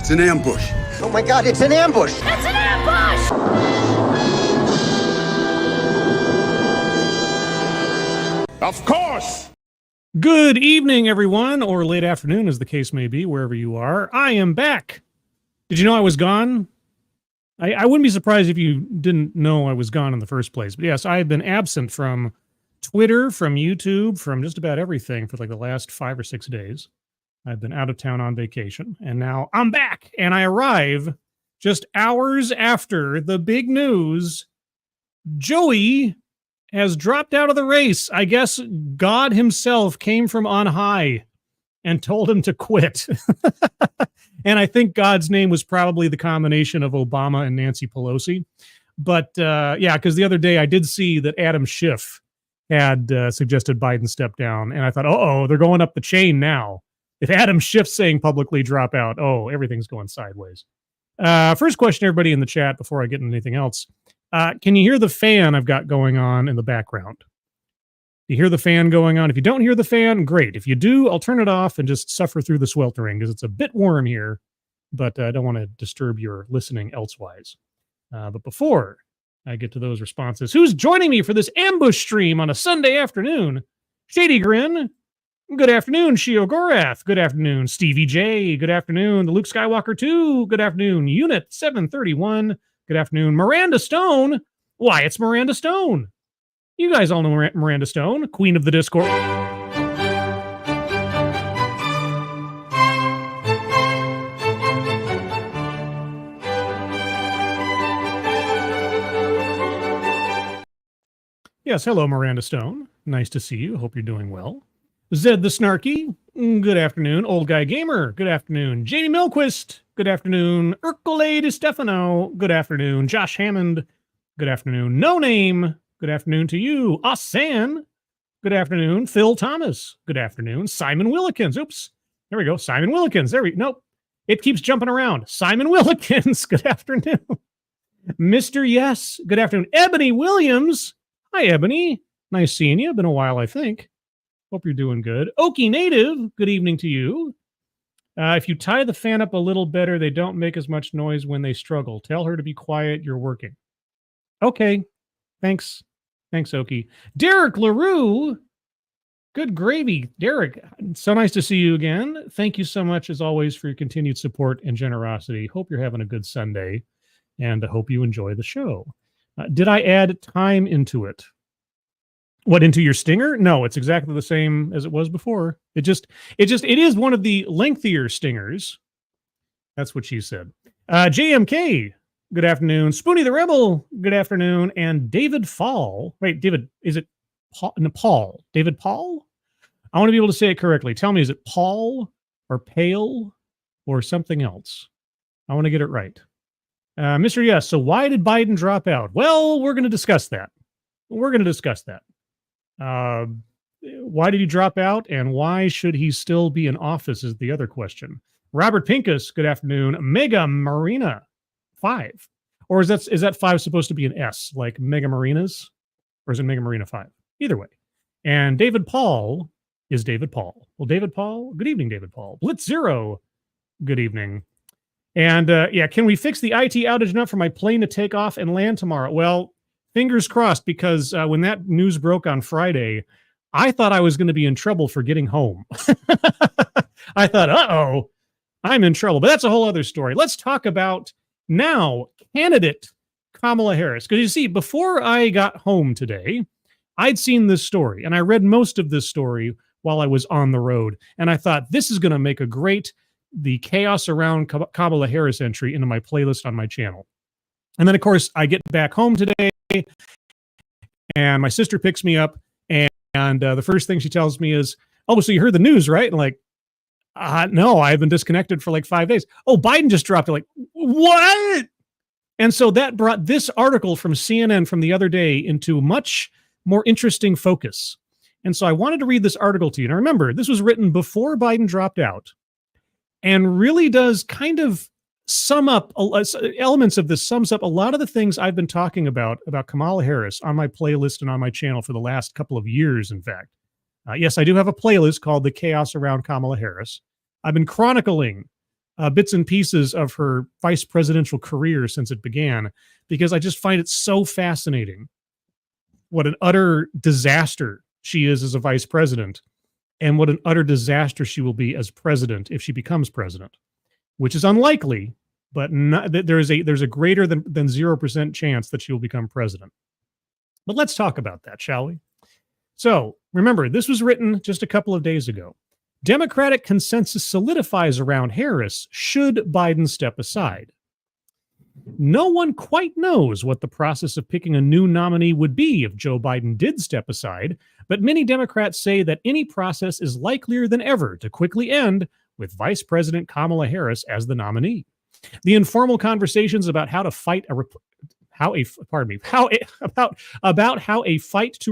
It's an ambush. Oh my God, it's an ambush! It's an ambush! Of course! Good evening, everyone, or late afternoon, as the case may be, wherever you are. I am back. Did you know I was gone? I wouldn't be surprised if you didn't know I was gone in the first place. But yes, I have been absent from Twitter, from YouTube, from just about everything for like the last 5 or 6 days. I've been out of town on vacation, and now I'm back, and I arrive just hours after the big news. Joey has dropped out of the race. I guess God himself came from on high and told him to quit. And I think God's name was probably the combination of Obama and Nancy Pelosi. But yeah, because the other day I did see that Adam Schiff had suggested Biden step down. And I thought, uh-oh, they're going up the chain now. If Adam Schiff's saying publicly drop out, oh, everything's going sideways. First question, everybody in the chat, before I get into anything else. Can you hear the fan I've got going on in the background? You hear the fan going on? If you don't hear the fan, great. If you do, I'll turn it off and just suffer through the sweltering because it's a bit warm here, but I don't want to disturb your listening elsewise. But before I get to those responses, who's joining me for this ambush stream on a Sunday afternoon? Shady Grin. Good afternoon, Shio Gorath. Good afternoon, Stevie J. Good afternoon, the Luke Skywalker 2. Good afternoon, Unit 731. Good afternoon, Miranda Stone. Why, it's Miranda Stone. You guys all know Miranda Stone, Queen of the Discord. Yes, hello, Miranda Stone. Nice to see you. Hope you're doing well. Zed the Snarky. Good afternoon. Old Guy Gamer. Good afternoon. Jamie Milquist. Good afternoon. Urcule de Stefano. Good afternoon. Josh Hammond. Good afternoon. No Name. Good afternoon to you. Asan. Good afternoon. Phil Thomas. Good afternoon. Simon Willikins. Oops. There we go. Simon Willikins. Nope. It keeps jumping around. Simon Willikins. Good afternoon. Mr. Yes. Good afternoon. Ebony Williams. Hi, Ebony. Nice seeing you. Been a while, I think. Hope you're doing good. Okie Native. Good evening to you. If you tie the fan up a little better, they don't make as much noise when they struggle. Tell her to be quiet. You're working. Okay. Thanks. Thanks, Okie. Derek LaRue. Good gravy. Derek, so nice to see you again. Thank you so much, as always, for your continued support and generosity. Hope you're having a good Sunday, and I hope you enjoy the show. Did I add time into it? What, into your stinger? No, it's exactly the same as it was before. It is one of the lengthier stingers. That's what she said. JMK. Good afternoon. Spoonie the Rebel. Good afternoon. And David Fall. Wait, David, is it Paul? No, Paul. David Paul? I want to be able to say it correctly. Tell me, is it Paul or Pale or something else? I want to get it right. Mr. Yes, so why did Biden drop out? Well, we're going to discuss that. Why did he drop out, and why should he still be in office is the other question. Robert Pincus, good afternoon. Mega Marina 5. Or is that 5 supposed to be an S, like Mega Marinas? Or is it Mega Marina 5? Either way. And David Paul is David Paul. Well, David Paul, good evening, David Paul. Blitz Zero, good evening. And yeah, can we fix the IT outage enough for my plane to take off and land tomorrow? Well, fingers crossed, because when that news broke on Friday, I thought I was going to be in trouble for getting home. I thought, uh-oh, I'm in trouble. But that's a whole other story. Let's talk about now candidate Kamala Harris. Because you see, before I got home today, I'd seen this story, and I read most of this story while I was on the road. And I thought, this is going to make the chaos around Kamala Harris entry into my playlist on my channel. And then, of course, I get back home today, and my sister picks me up, and the first thing she tells me is, oh, so you heard the news, right? And like, no, I've been disconnected for like 5 days. Oh, Biden just dropped it. Like, what? And so that brought this article from CNN from the other day into much more interesting focus. And so I wanted to read this article to you. Now, remember, this was written before Biden dropped out, and really does kind of sum up elements of this, sums up a lot of the things I've been talking about Kamala Harris on my playlist and on my channel for the last couple of years, in fact. Yes, I do have a playlist called The Chaos Around Kamala Harris. I've been chronicling bits and pieces of her vice presidential career since it began, because I just find it so fascinating what an utter disaster she is as a vice president, and what an utter disaster she will be as president if she becomes president, which is unlikely, but there's a greater than 0% chance that she will become president. But let's talk about that, shall we? So remember, this was written just a couple of days ago. Democratic consensus solidifies around Harris should Biden step aside. No one quite knows what the process of picking a new nominee would be if Joe Biden did step aside, but many Democrats say that any process is likelier than ever to quickly end with Vice President Kamala Harris as the nominee. The informal conversations about how a fight to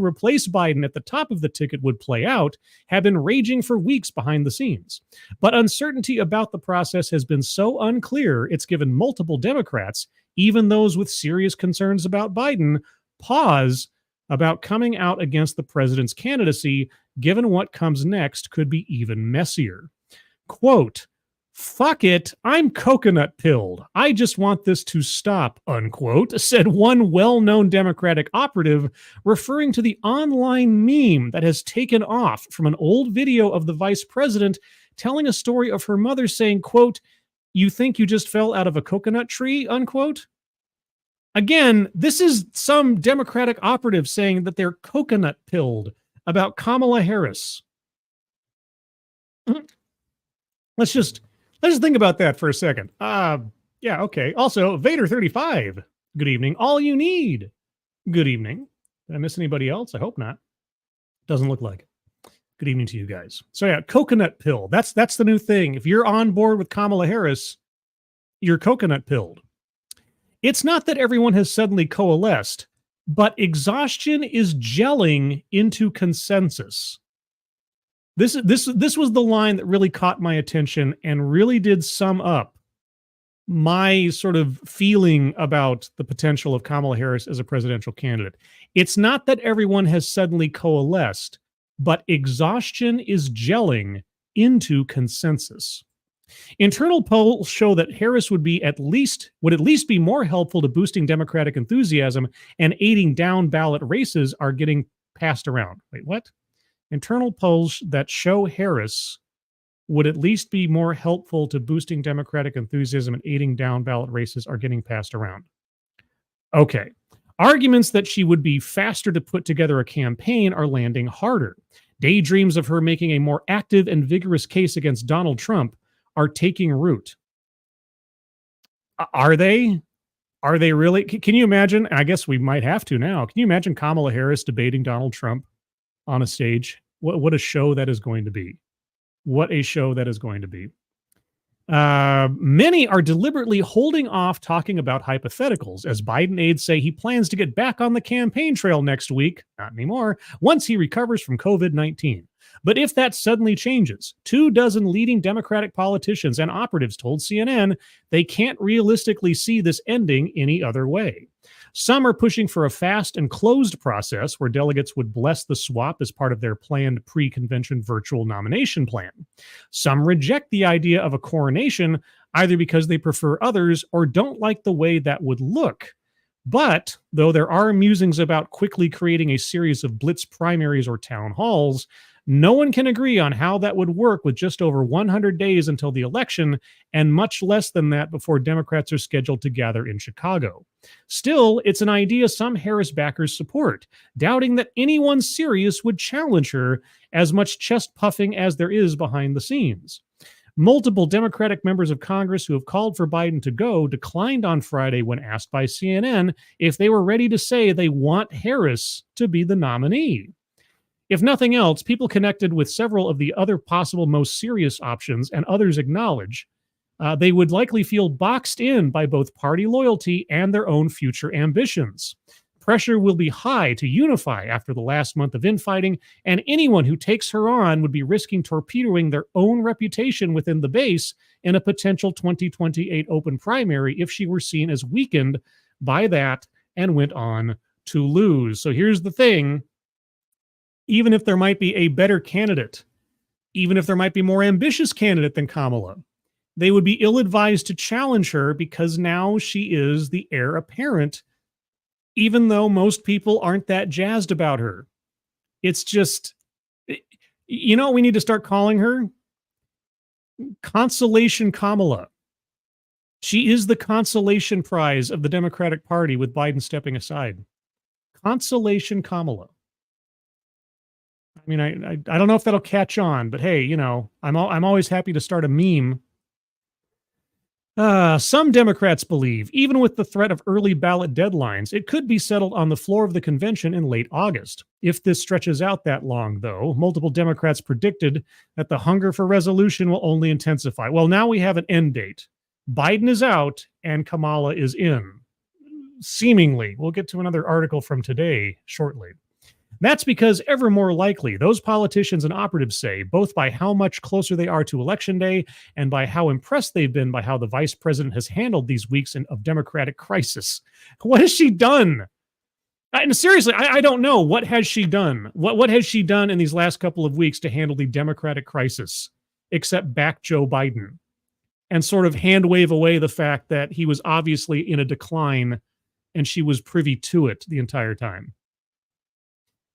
replace Biden at the top of the ticket would play out have been raging for weeks behind the scenes. But uncertainty about the process has been so unclear, it's given multiple Democrats, even those with serious concerns about Biden, pause about coming out against the president's candidacy, given what comes next could be even messier. Quote, "Fuck it, I'm coconut pilled. I just want this to stop," unquote, said one well-known Democratic operative, referring to the online meme that has taken off from an old video of the vice president telling a story of her mother saying, quote, "You think you just fell out of a coconut tree," unquote. Again, this is some Democratic operative saying that they're coconut pilled about Kamala Harris. Let's just think about that for a second. Yeah, okay. Also, Vader35, good evening. All You Need, good evening. Did I miss anybody else? I hope not. Doesn't look like it. Good evening to you guys. So yeah, coconut pill. That's the new thing. If you're on board with Kamala Harris, you're coconut pilled. It's not that everyone has suddenly coalesced, but exhaustion is gelling into consensus. This was the line that really caught my attention and really did sum up my sort of feeling about the potential of Kamala Harris as a presidential candidate. It's not that everyone has suddenly coalesced, but exhaustion is gelling into consensus. Internal polls show that Harris would at least be more helpful to boosting Democratic enthusiasm and aiding down ballot races are getting passed around. Wait, what? Internal polls that show Harris would at least be more helpful to boosting Democratic enthusiasm and aiding down ballot races are getting passed around. Okay. Arguments that she would be faster to put together a campaign are landing harder. Daydreams of her making a more active and vigorous case against Donald Trump are taking root. Are they? Are they really? Can you imagine? I guess we might have to now. Can you imagine Kamala Harris debating Donald Trump on a stage? What a show that is going to be. What a show that is going to be. Many are deliberately holding off talking about hypotheticals, as Biden aides say he plans to get back on the campaign trail next week, not anymore, once he recovers from COVID-19. But if that suddenly changes, 24 leading Democratic politicians and operatives told CNN they can't realistically see this ending any other way. Some are pushing for a fast and closed process where delegates would bless the swap as part of their planned pre-convention virtual nomination plan. Some reject the idea of a coronation either because they prefer others or don't like the way that would look. But, though there are musings about quickly creating a series of blitz primaries or town halls, no one can agree on how that would work with just over 100 days until the election and much less than that before Democrats are scheduled to gather in Chicago. Still, it's an idea some Harris backers support, doubting that anyone serious would challenge her, as much chest puffing as there is behind the scenes. Multiple Democratic members of Congress who have called for Biden to go declined on Friday when asked by CNN if they were ready to say they want Harris to be the nominee. If nothing else, people connected with several of the other possible most serious options, and others acknowledge they would likely feel boxed in by both party loyalty and their own future ambitions. Pressure will be high to unify after the last month of infighting, and anyone who takes her on would be risking torpedoing their own reputation within the base in a potential 2028 open primary if she were seen as weakened by that and went on to lose. So here's the thing. Even if there might be a better candidate, even if there might be more ambitious candidate than Kamala, they would be ill-advised to challenge her because now she is the heir apparent, even though most people aren't that jazzed about her. It's just, you know, we need to start calling her Consolation Kamala. She is the consolation prize of the Democratic Party with Biden stepping aside. Consolation Kamala. I mean, I don't know if that'll catch on, but hey, you know, I'm always happy to start a meme. Some Democrats believe, even with the threat of early ballot deadlines, it could be settled on the floor of the convention in late August. If this stretches out that long, though, multiple Democrats predicted that the hunger for resolution will only intensify. Well, now we have an end date. Biden is out and Kamala is in. Seemingly. We'll get to another article from today shortly. That's because ever more likely, those politicians and operatives say, both by how much closer they are to Election Day and by how impressed they've been by how the vice president has handled these weeks of Democratic crisis. What has she done? And seriously, I don't know. What has she done? What has she done in these last couple of weeks to handle the Democratic crisis, except back Joe Biden and sort of hand wave away the fact that he was obviously in a decline and she was privy to it the entire time?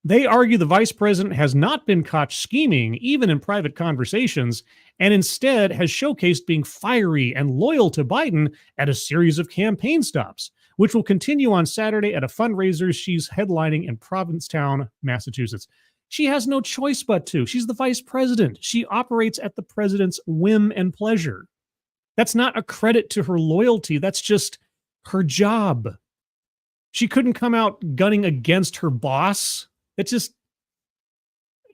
They argue the vice president has not been caught scheming, even in private conversations, and instead has showcased being fiery and loyal to Biden at a series of campaign stops, which will continue on Saturday at a fundraiser she's headlining in Provincetown, Massachusetts. She has no choice but to. She's the vice president. She operates at the president's whim and pleasure. That's not a credit to her loyalty. That's just her job. She couldn't come out gunning against her boss. It's just,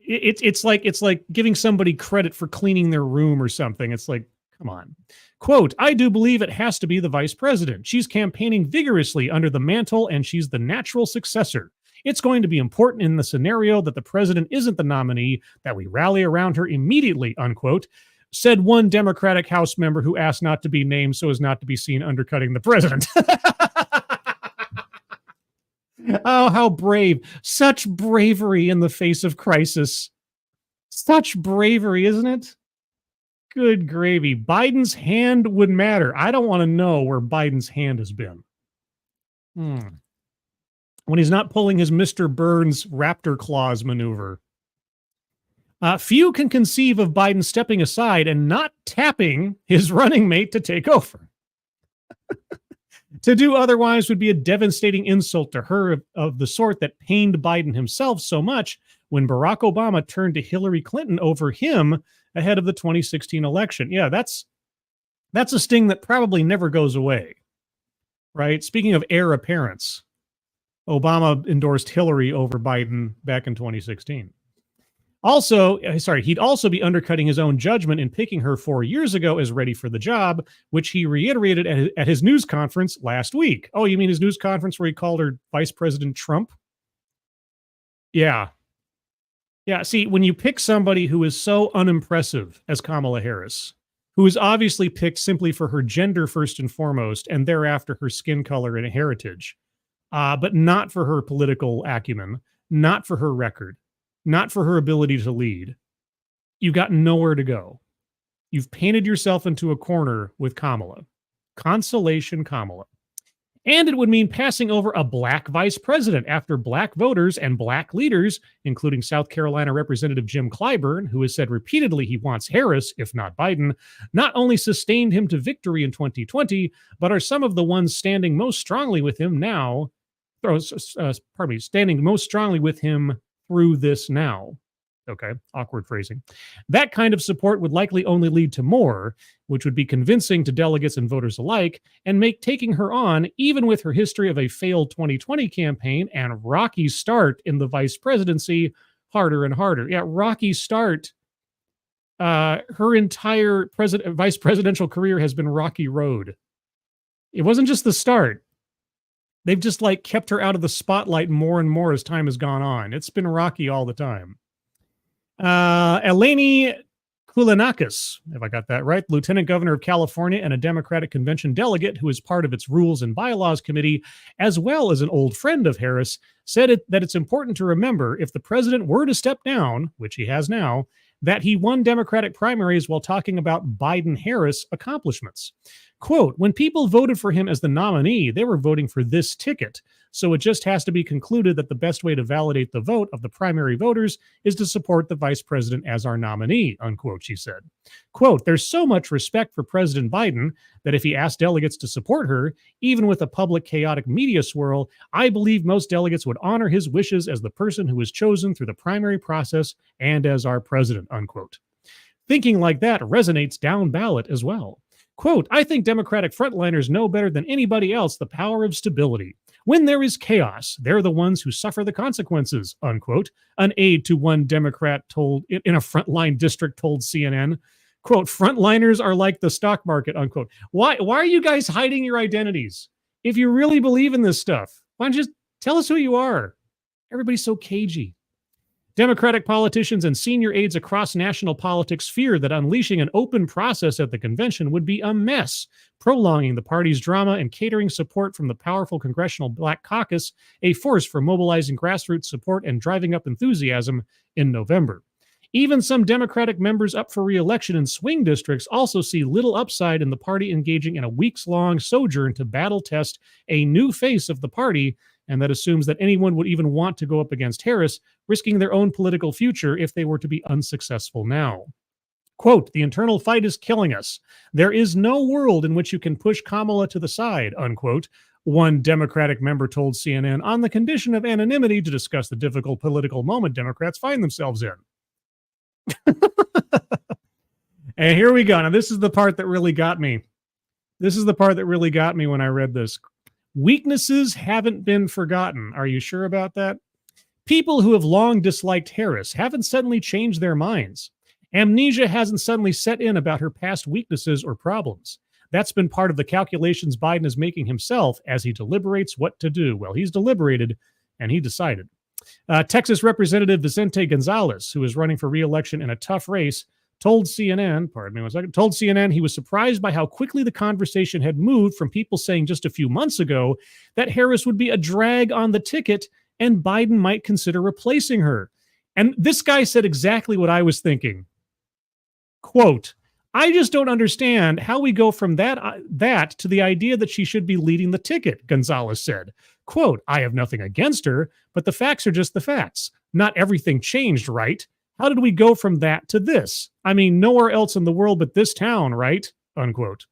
it's like giving somebody credit for cleaning their room or something. It's like, come on. Quote, I do believe it has to be the vice president. She's campaigning vigorously under the mantle and she's the natural successor. It's going to be important in the scenario that the president isn't the nominee that we rally around her immediately, unquote, said one Democratic House member who asked not to be named so as not to be seen undercutting the president. Oh, how brave. Such bravery in the face of crisis. Such bravery, isn't it? Good gravy. Biden's hand would matter. I don't want to know where Biden's hand has been. When he's not pulling his Mr. Burns raptor claws maneuver. Few can conceive of Biden stepping aside and not tapping his running mate to take over. To do otherwise would be a devastating insult to her of the sort that pained Biden himself so much when Barack Obama turned to Hillary Clinton over him ahead of the 2016 election. Yeah, that's a sting that probably never goes away, right? Speaking of heir apparents, Obama endorsed Hillary over Biden back in 2016. Also, he'd also be undercutting his own judgment in picking her 4 years ago as ready for the job, which he reiterated at his news conference last week. Oh, you mean his news conference where he called her Vice President Trump? Yeah. Yeah, see, when you pick somebody who is so unimpressive as Kamala Harris, who is obviously picked simply for her gender first and foremost, and thereafter her skin color and heritage, but not for her political acumen, not for her record, not for her ability to lead, you've got nowhere to go. You've painted yourself into a corner with Kamala. Consolation Kamala. And it would mean passing over a black vice president after black voters and black leaders, including South Carolina Representative Jim Clyburn, who has said repeatedly he wants Harris, if not Biden, not only sustained him to victory in 2020, but are some of the ones standing most strongly with him now, standing most strongly with him through this now. Okay, awkward phrasing. That kind of support would likely only lead to more, which would be convincing to delegates and voters alike, and make taking her on, even with her history of a failed 2020 campaign and rocky start in the vice presidency, harder and harder. Yeah, rocky start. Her entire vice presidential career has been rocky road. It wasn't just the start. They've just kept her out of the spotlight more and more as time has gone on. It's been rocky all the time. Eleni Koulianakis, if I got that right, Lieutenant Governor of California and a Democratic Convention delegate who is part of its Rules and Bylaws Committee, as well as an old friend of Harris, said that it's important to remember if the president were to step down, which he has now, that he won Democratic primaries while talking about Biden-Harris accomplishments. Quote, when people voted for him as the nominee, they were voting for this ticket. So it just has to be concluded that the best way to validate the vote of the primary voters is to support the vice president as our nominee, unquote, she said. Quote, there's so much respect for President Biden that if he asked delegates to support her, even with a public chaotic media swirl, I believe most delegates would honor his wishes as the person who was chosen through the primary process and as our president, unquote. Thinking like that resonates down ballot as well. Quote, I think Democratic frontliners know better than anybody else the power of stability. When there is chaos, they're the ones who suffer the consequences, unquote, an aide to one Democrat told in a frontline district told CNN. Quote, frontliners are like the stock market, unquote. Why are you guys hiding your identities? If you really believe in this stuff, why don't you just tell us who you are? Everybody's so cagey. Democratic politicians and senior aides across national politics fear that unleashing an open process at the convention would be a mess, prolonging the party's drama and catering support from the powerful Congressional Black Caucus, a force for mobilizing grassroots support and driving up enthusiasm in November. Even some Democratic members up for re-election in swing districts also see little upside in the party engaging in a weeks-long sojourn to battle test a new face of the party, and that assumes that anyone would even want to go up against Harris, risking their own political future if they were to be unsuccessful now. Quote, the internal fight is killing us. There is no world in which you can push Kamala to the side, unquote, one Democratic member told CNN on the condition of anonymity to discuss the difficult political moment Democrats find themselves in. And here we go. Now, this is the part that really got me. This is the part that really got me when I read this. Weaknesses haven't been forgotten. Are you sure about that? People who have long disliked Harris haven't suddenly changed their minds. Amnesia hasn't suddenly set in about her past weaknesses or problems. That's been part of the calculations Biden is making himself as he deliberates what to do. Well, he's deliberated and he decided. Texas Representative Vicente Gonzalez, who is running for re-election in a tough race, told CNN he was surprised by how quickly the conversation had moved from people saying just a few months ago that Harris would be a drag on the ticket and Biden might consider replacing her. And this guy said exactly what I was thinking. Quote, I just don't understand how we go from that to the idea that she should be leading the ticket, Gonzalez said. Quote, I have nothing against her, but the facts are just the facts. Not everything changed, right? How did we go from that to this? I mean, nowhere else in the world but this town, right? Unquote.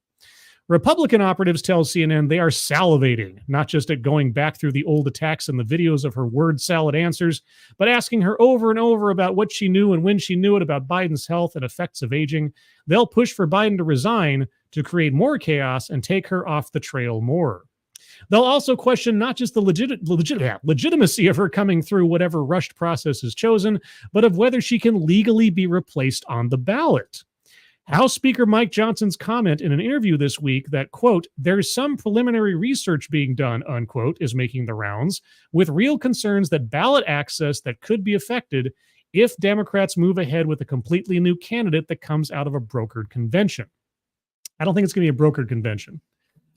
Republican operatives tell CNN they are salivating, not just at going back through the old attacks and the videos of her word salad answers, but asking her over and over about what she knew and when she knew it about Biden's health and effects of aging. They'll push for Biden to resign to create more chaos and take her off the trail more. They'll also question not just the legitimacy of her coming through whatever rushed process is chosen, but of whether she can legally be replaced on the ballot. House Speaker Mike Johnson's comment in an interview this week that, quote, there's some preliminary research being done, unquote, is making the rounds, with real concerns that ballot access that could be affected if Democrats move ahead with a completely new candidate that comes out of a brokered convention. I don't think it's going to be a brokered convention.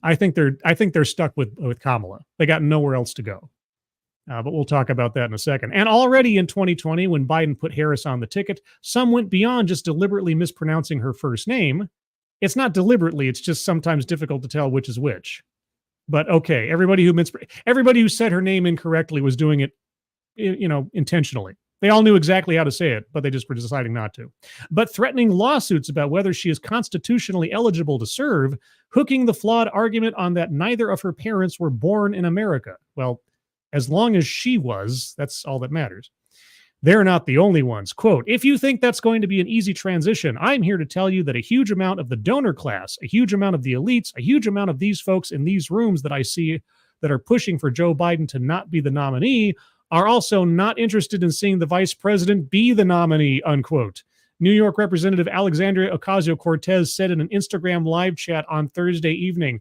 I think they're stuck with Kamala. They got nowhere else to go. But we'll talk about that in a second. And already in 2020, when Biden put Harris on the ticket, some went beyond just deliberately mispronouncing her first name. It's not deliberately. It's just sometimes difficult to tell which is which. But okay, everybody who said her name incorrectly was doing it, intentionally. They all knew exactly how to say it, but they just were deciding not to. But threatening lawsuits about whether she is constitutionally eligible to serve, hooking the flawed argument on that neither of her parents were born in America. Well, as long as she was, that's all that matters. They're not the only ones. Quote, if you think that's going to be an easy transition, I'm here to tell you that a huge amount of the donor class, a huge amount of the elites, a huge amount of these folks in these rooms that I see that are pushing for Joe Biden to not be the nominee are also not interested in seeing the vice president be the nominee, unquote. New York Representative Alexandria Ocasio-Cortez said in an Instagram live chat on Thursday evening.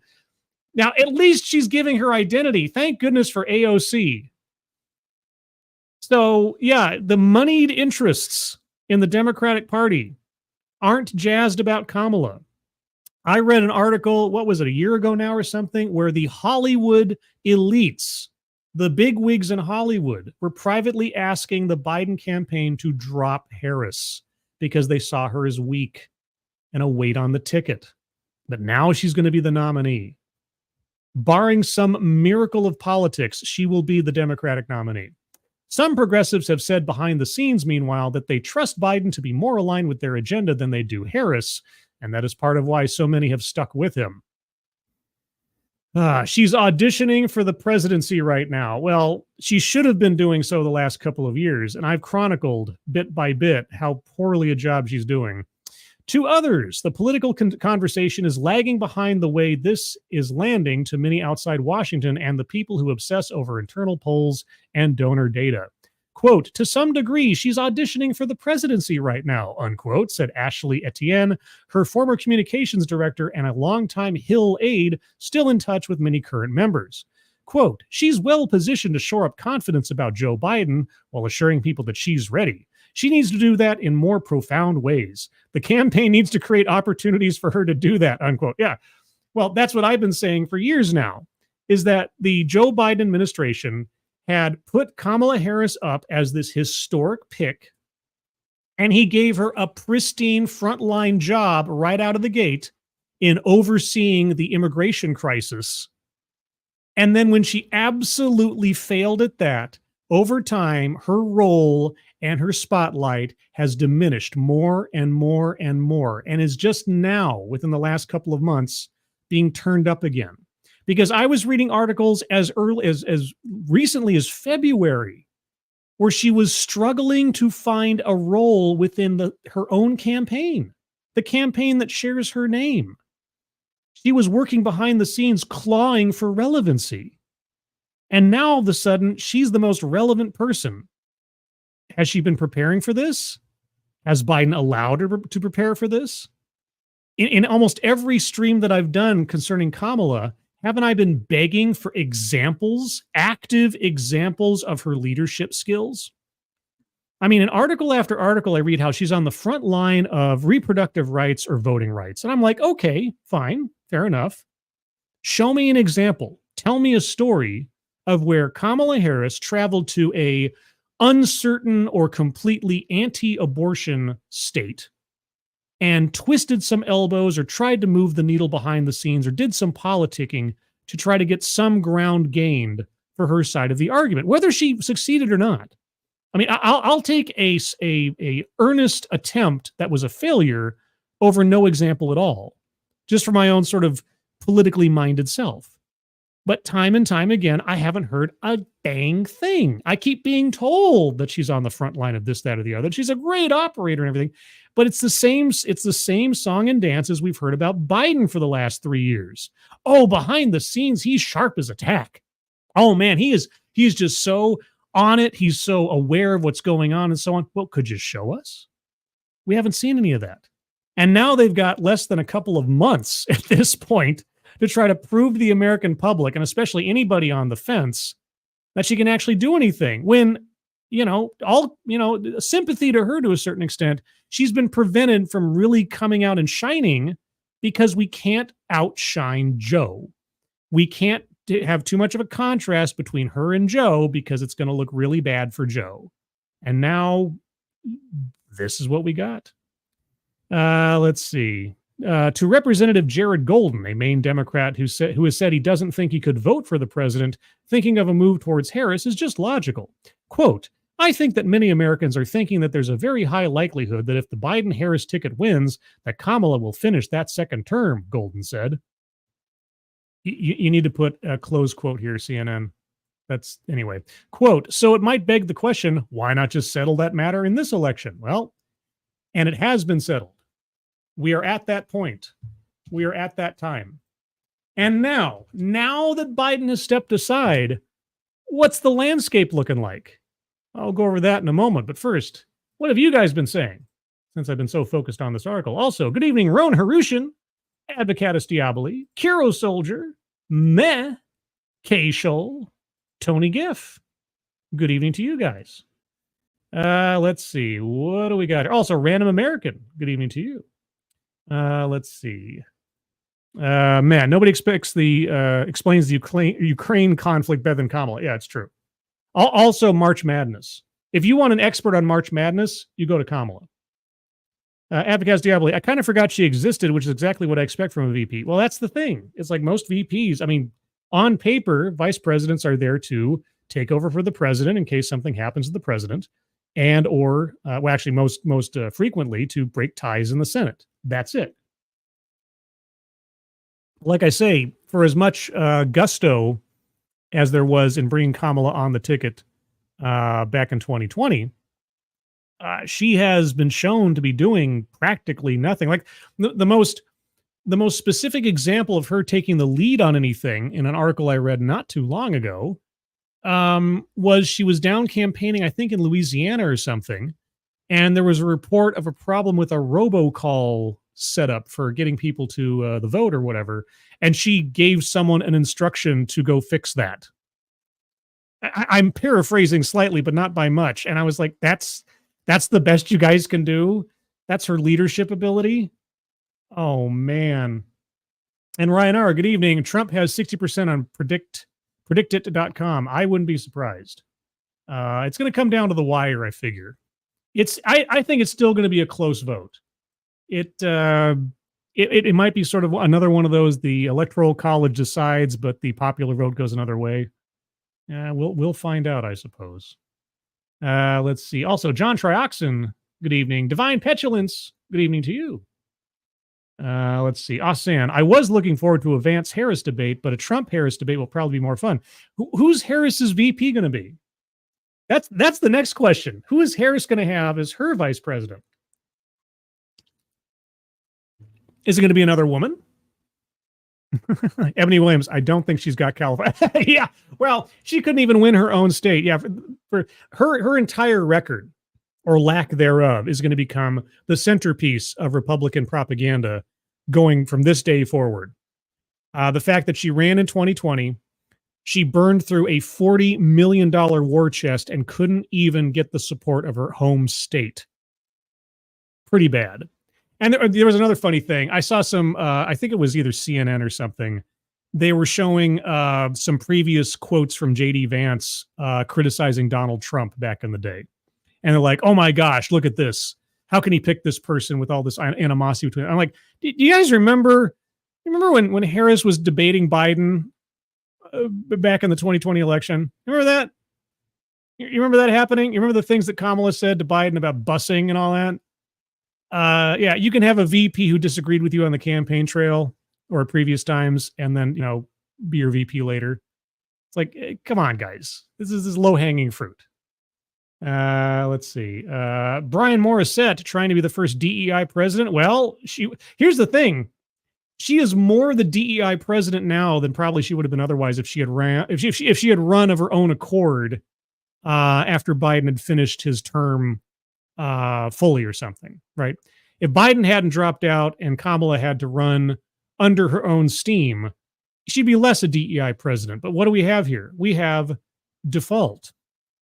Now, at least she's giving her identity. Thank goodness for AOC. So, yeah, the moneyed interests in the Democratic Party aren't jazzed about Kamala. I read an article, what was it, a year ago now or something, where the Hollywood elites, the bigwigs in Hollywood, were privately asking the Biden campaign to drop Harris. because they saw her as weak and a weight on the ticket. But now she's going to be the nominee. Barring some miracle of politics, she will be the Democratic nominee. Some progressives have said behind the scenes, meanwhile, that they trust Biden to be more aligned with their agenda than they do Harris, and that is part of why so many have stuck with him. She's auditioning for the presidency right now. Well, she should have been doing so the last couple of years, and I've chronicled bit by bit how poorly a job she's doing. To others, the political conversation is lagging behind the way this is landing to many outside Washington and the people who obsess over internal polls and donor data. Quote, to some degree, she's auditioning for the presidency right now, unquote, said Ashley Etienne, her former communications director and a longtime Hill aide, still in touch with many current members. Quote, she's well positioned to shore up confidence about Joe Biden while assuring people that she's ready. She needs to do that in more profound ways. The campaign needs to create opportunities for her to do that, unquote. Yeah, well, that's what I've been saying for years now, is that the Joe Biden administration had put Kamala Harris up as this historic pick, and he gave her a pristine frontline job right out of the gate in overseeing the immigration crisis. And then when she absolutely failed at that, over time, her role and her spotlight has diminished more and more and more, and is just now, within the last couple of months, being turned up again. Because I was reading articles as early as recently as February, where she was struggling to find a role within her own campaign, the campaign that shares her name. She was working behind the scenes, clawing for relevancy. And now, all of a sudden, she's the most relevant person. Has she been preparing for this? Has Biden allowed her to prepare for this? In almost every stream that I've done concerning Kamala, haven't I been begging for examples, active examples of her leadership skills? I mean, in article after article, I read how she's on the front line of reproductive rights or voting rights. And I'm like, okay, fine, fair enough. Show me an example. Tell me a story of where Kamala Harris traveled to a uncertain or completely anti-abortion state and twisted some elbows or tried to move the needle behind the scenes or did some politicking to try to get some ground gained for her side of the argument, whether she succeeded or not. I mean, I'll take a earnest attempt that was a failure over no example at all, just for my own sort of politically minded self. But time and time again, I haven't heard a dang thing. I keep being told that she's on the front line of this, that, or the other. She's a great operator and everything, but it's the same song and dance as we've heard about Biden for the last 3 years. Oh, behind the scenes, he's sharp as a tack. Oh man, he's just so on it. He's so aware of what's going on and so on. Well, could you show us? We haven't seen any of that. And now they've got less than a couple of months at this point to try to prove to the American public, and especially anybody on the fence, that she can actually do anything. When, sympathy to her to a certain extent, she's been prevented from really coming out and shining because we can't outshine Joe. We can't have too much of a contrast between her and Joe because it's going to look really bad for Joe. And now this is what we got. Let's see. To Representative Jared Golden, a Maine Democrat who has said he doesn't think he could vote for the president, thinking of a move towards Harris is just logical. Quote, I think that many Americans are thinking that there's a very high likelihood that if the Biden-Harris ticket wins, that Kamala will finish that second term, Golden said. You need to put a close quote here, CNN. That's, anyway. Quote, so it might beg the question, why not just settle that matter in this election? Well, and it has been settled. We are at that point. We are at that time. And now that Biden has stepped aside, what's the landscape looking like? I'll go over that in a moment. But first, what have you guys been saying since I've been so focused on this article? Also, good evening, Roan Harushan, Advocatus Diaboli, Kiro Soldier, Meh, K. Shoal, Tony Giff. Good evening to you guys. Let's see. What do we got here? Also, Random American. Good evening to you. Let's see. Man, nobody explains the Ukraine conflict better than Kamala. Yeah, it's true. Also, March Madness. If you want an expert on March Madness, you go to Kamala. Abacus Diaboli, I kind of forgot she existed, which is exactly what I expect from a VP. Well, that's the thing. It's like most VPs. I mean, on paper, vice presidents are there to take over for the president in case something happens to the president, and or well, actually, most frequently to break ties in the Senate. That's it. Like I say, for as much gusto as there was in bringing Kamala on the ticket back in 2020, she has been shown to be doing practically nothing. Like the most specific example of her taking the lead on anything in an article I read not too long ago was she was down campaigning, I think in Louisiana or something, and there was a report of a problem with a robocall setup for getting people to the vote or whatever, and she gave someone an instruction to go fix that. I'm paraphrasing slightly, but not by much. And I was like, that's the best you guys can do. That's her leadership ability. Oh man. And Ryan R, good evening. Trump has 60% on predictit.com. I wouldn't be surprised. It's going to come down to the wire, I figure. I think it's still going to be a close vote. It might be sort of another one of those, the electoral college decides, but the popular vote goes another way. We'll find out, I suppose. Let's see. Also, John Trioxin, good evening. Divine Petulance, good evening to you. Let's see. Asan, I was looking forward to a Vance-Harris debate, but a Trump-Harris debate will probably be more fun. Who's Harris's VP going to be? That's the next question. Who is Harris going to have as her vice president? Is it going to be another woman? Ebony Williams, I don't think she's got California. Yeah, well, she couldn't even win her own state. Yeah, for her entire record, or lack thereof, is going to become the centerpiece of Republican propaganda going from this day forward. The fact that she ran in 2020, she burned through a $40 million war chest and couldn't even get the support of her home state. Pretty bad. And there was another funny thing. I saw some, I think it was either CNN or something. They were showing some previous quotes from J.D. Vance criticizing Donald Trump back in the day. And they're like, oh my gosh, look at this. How can he pick this person with all this animosity between them? I'm like, do you guys remember when Harris was debating Biden back in the 2020 election? Remember that? You remember that happening? You remember the things that Kamala said to Biden about busing and all that? Yeah, you can have a VP who disagreed with you on the campaign trail or previous times, and then, be your VP later. It's like, come on, guys. This is low-hanging fruit. Let's see. Brian Morissette trying to be the first DEI president. Well, here's the thing. She is more the DEI president now than probably she would have been otherwise if she had run of her own accord after Biden had finished his term fully or something, right? If Biden hadn't dropped out and Kamala had to run under her own steam, she'd be less a DEI president. But what do we have here? We have default.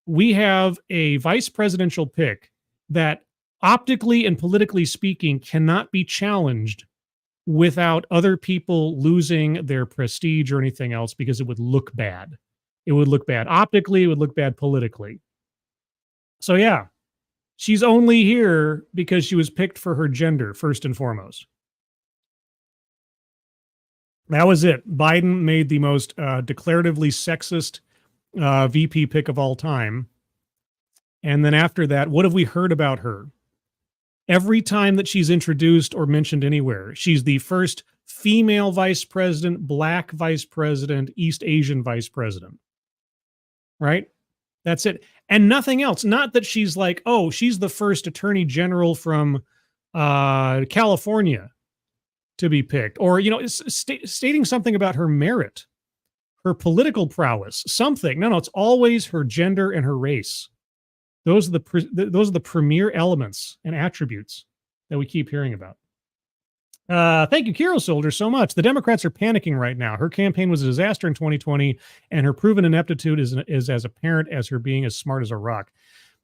We have a vice presidential pick that optically and politically speaking cannot be challenged without other people losing their prestige or anything else, because it would look bad. It would look bad optically, it would look bad politically. So yeah, she's only here because she was picked for her gender, first and foremost. That was it. Biden made the most declaratively sexist VP pick of all time. And then after that, what have we heard about her? Every time that she's introduced or mentioned anywhere, she's the first female vice president, black vice president, East Asian vice president. Right? That's it. And nothing else. Not that she's like, oh, she's the first attorney general from California to be picked. Or, stating something about her merit, her political prowess, something. No, it's always her gender and her race. Those are the premier elements and attributes that we keep hearing about. Thank you, Kiro Soldier, so much. The Democrats are panicking right now. Her campaign was a disaster in 2020, and her proven ineptitude is as apparent as her being as smart as a rock.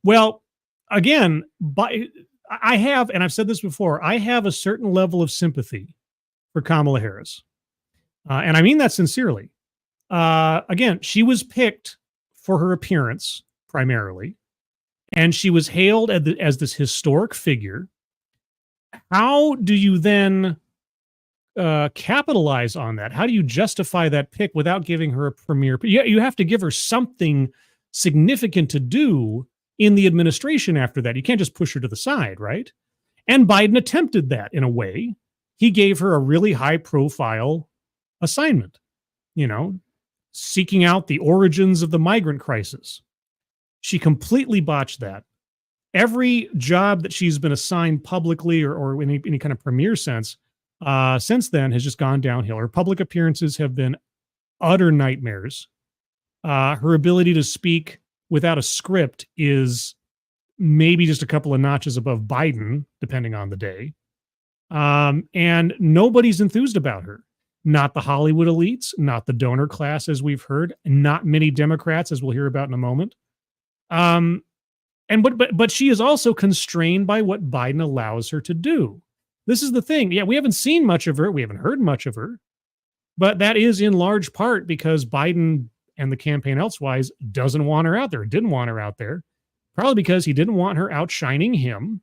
Well, again, I have, and I've said this before, I have a certain level of sympathy for Kamala Harris. And I mean that sincerely. Again, she was picked for her appearance primarily, and she was hailed as this historic figure. how do you then capitalize on that? How do you justify that pick without giving her a premier? You have to give her something significant to do in the administration after that. You can't just push her to the side, right? And Biden attempted that in a way. He gave her a really high profile assignment, seeking out the origins of the migrant crisis. She completely botched that. Every job that she's been assigned publicly or in any kind of premier sense since then has just gone downhill. Her public appearances have been utter nightmares. Her ability to speak without a script is maybe just a couple of notches above Biden, depending on the day. And nobody's enthused about her. Not the Hollywood elites, not the donor class, as we've heard, not many Democrats, as we'll hear about in a moment. But she is also constrained by what Biden allows her to do. This is the thing. Yeah, we haven't seen much of her. We haven't heard much of her. But that is in large part because Biden and the campaign elsewise doesn't want her out there, didn't want her out there. Probably because he didn't want her outshining him.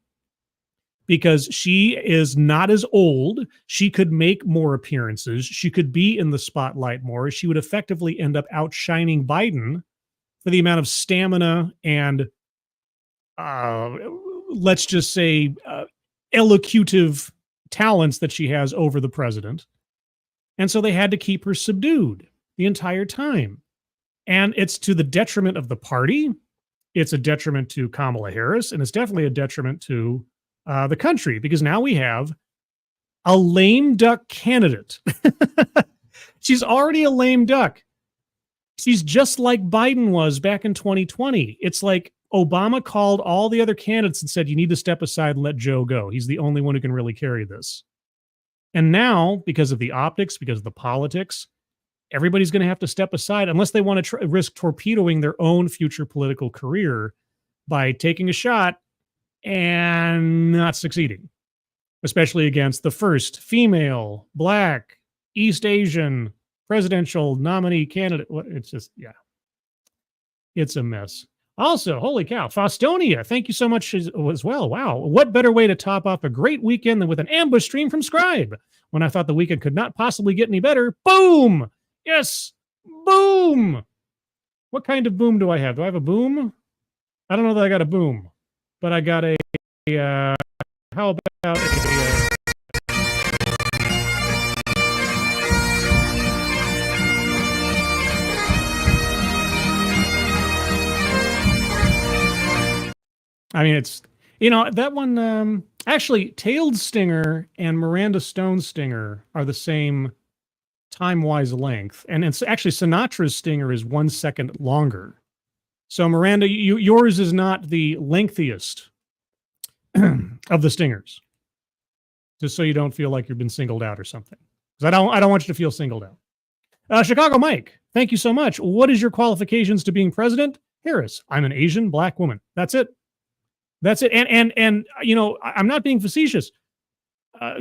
Because she is not as old. She could make more appearances. She could be in the spotlight more. She would effectively end up outshining Biden for the amount of stamina and, let's just say, elocutive talents that she has over the president. And so they had to keep her subdued the entire time. And it's to the detriment of the party. It's a detriment to Kamala Harris, and it's definitely a detriment to the country, because now we have a lame duck candidate. She's already a lame duck. She's just like Biden was back in 2020. It's like Obama called all the other candidates and said, you need to step aside and let Joe go. He's the only one who can really carry this. And now, because of the optics, because of the politics, everybody's going to have to step aside unless they want to risk torpedoing their own future political career by taking a shot and not succeeding, especially against the first female, Black, East Asian presidential nominee candidate. It's just, yeah, it's a mess. Also, holy cow, Faustonia, thank you so much as well. Wow, what better way to top off a great weekend than with an ambush stream from Scribe? When I thought the weekend could not possibly get any better, boom! Yes, boom! What kind of boom do I have? Do I have a boom? I don't know that I got a boom, but I got a how about a I mean, it's, that one, actually, Tailed Stinger and Miranda Stone's Stinger are the same time-wise length. And it's actually Sinatra's Stinger is 1 second longer. So, Miranda, yours is not the lengthiest of the Stingers. Just so you don't feel like you've been singled out or something. Because I don't want you to feel singled out. Chicago Mike, thank you so much. What is your qualifications to being president? Harris, I'm an Asian Black woman. That's it. That's it. And I'm not being facetious.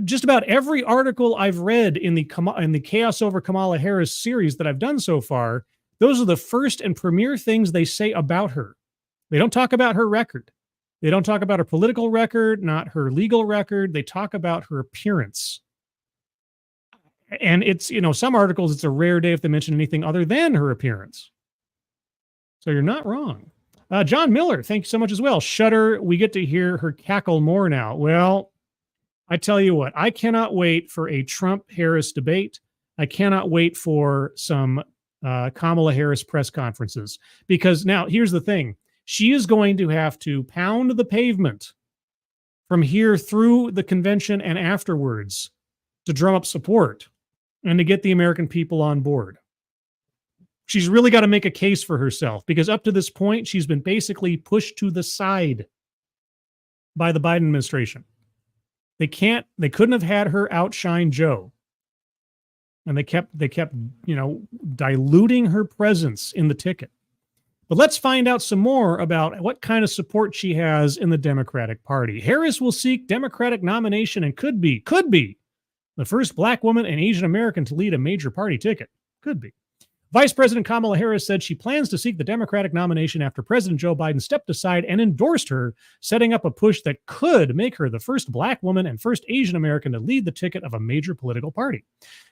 Just about every article I've read in the Chaos Over Kamala Harris series that I've done so far, those are the first and premier things they say about her. They don't talk about her record. They don't talk about her political record, not her legal record. They talk about her appearance. And it's, some articles, it's a rare day if they mention anything other than her appearance. So you're not wrong. John Miller, thank you so much as well. Shudder, we get to hear her cackle more now. Well, I tell you what, I cannot wait for a Trump-Harris debate. I cannot wait for some Kamala Harris press conferences. Because now, here's the thing. She is going to have to pound the pavement from here through the convention and afterwards to drum up support and to get the American people on board. She's really got to make a case for herself, because up to this point, she's been basically pushed to the side by the Biden administration. They couldn't have had her outshine Joe. And they kept, diluting her presence in the ticket. But let's find out some more about what kind of support she has in the Democratic Party. Harris will seek Democratic nomination and could be the first Black woman and Asian American to lead a major party ticket. Could be. Vice President Kamala Harris said she plans to seek the Democratic nomination after President Joe Biden stepped aside and endorsed her, setting up a push that could make her the first Black woman and first Asian American to lead the ticket of a major political party.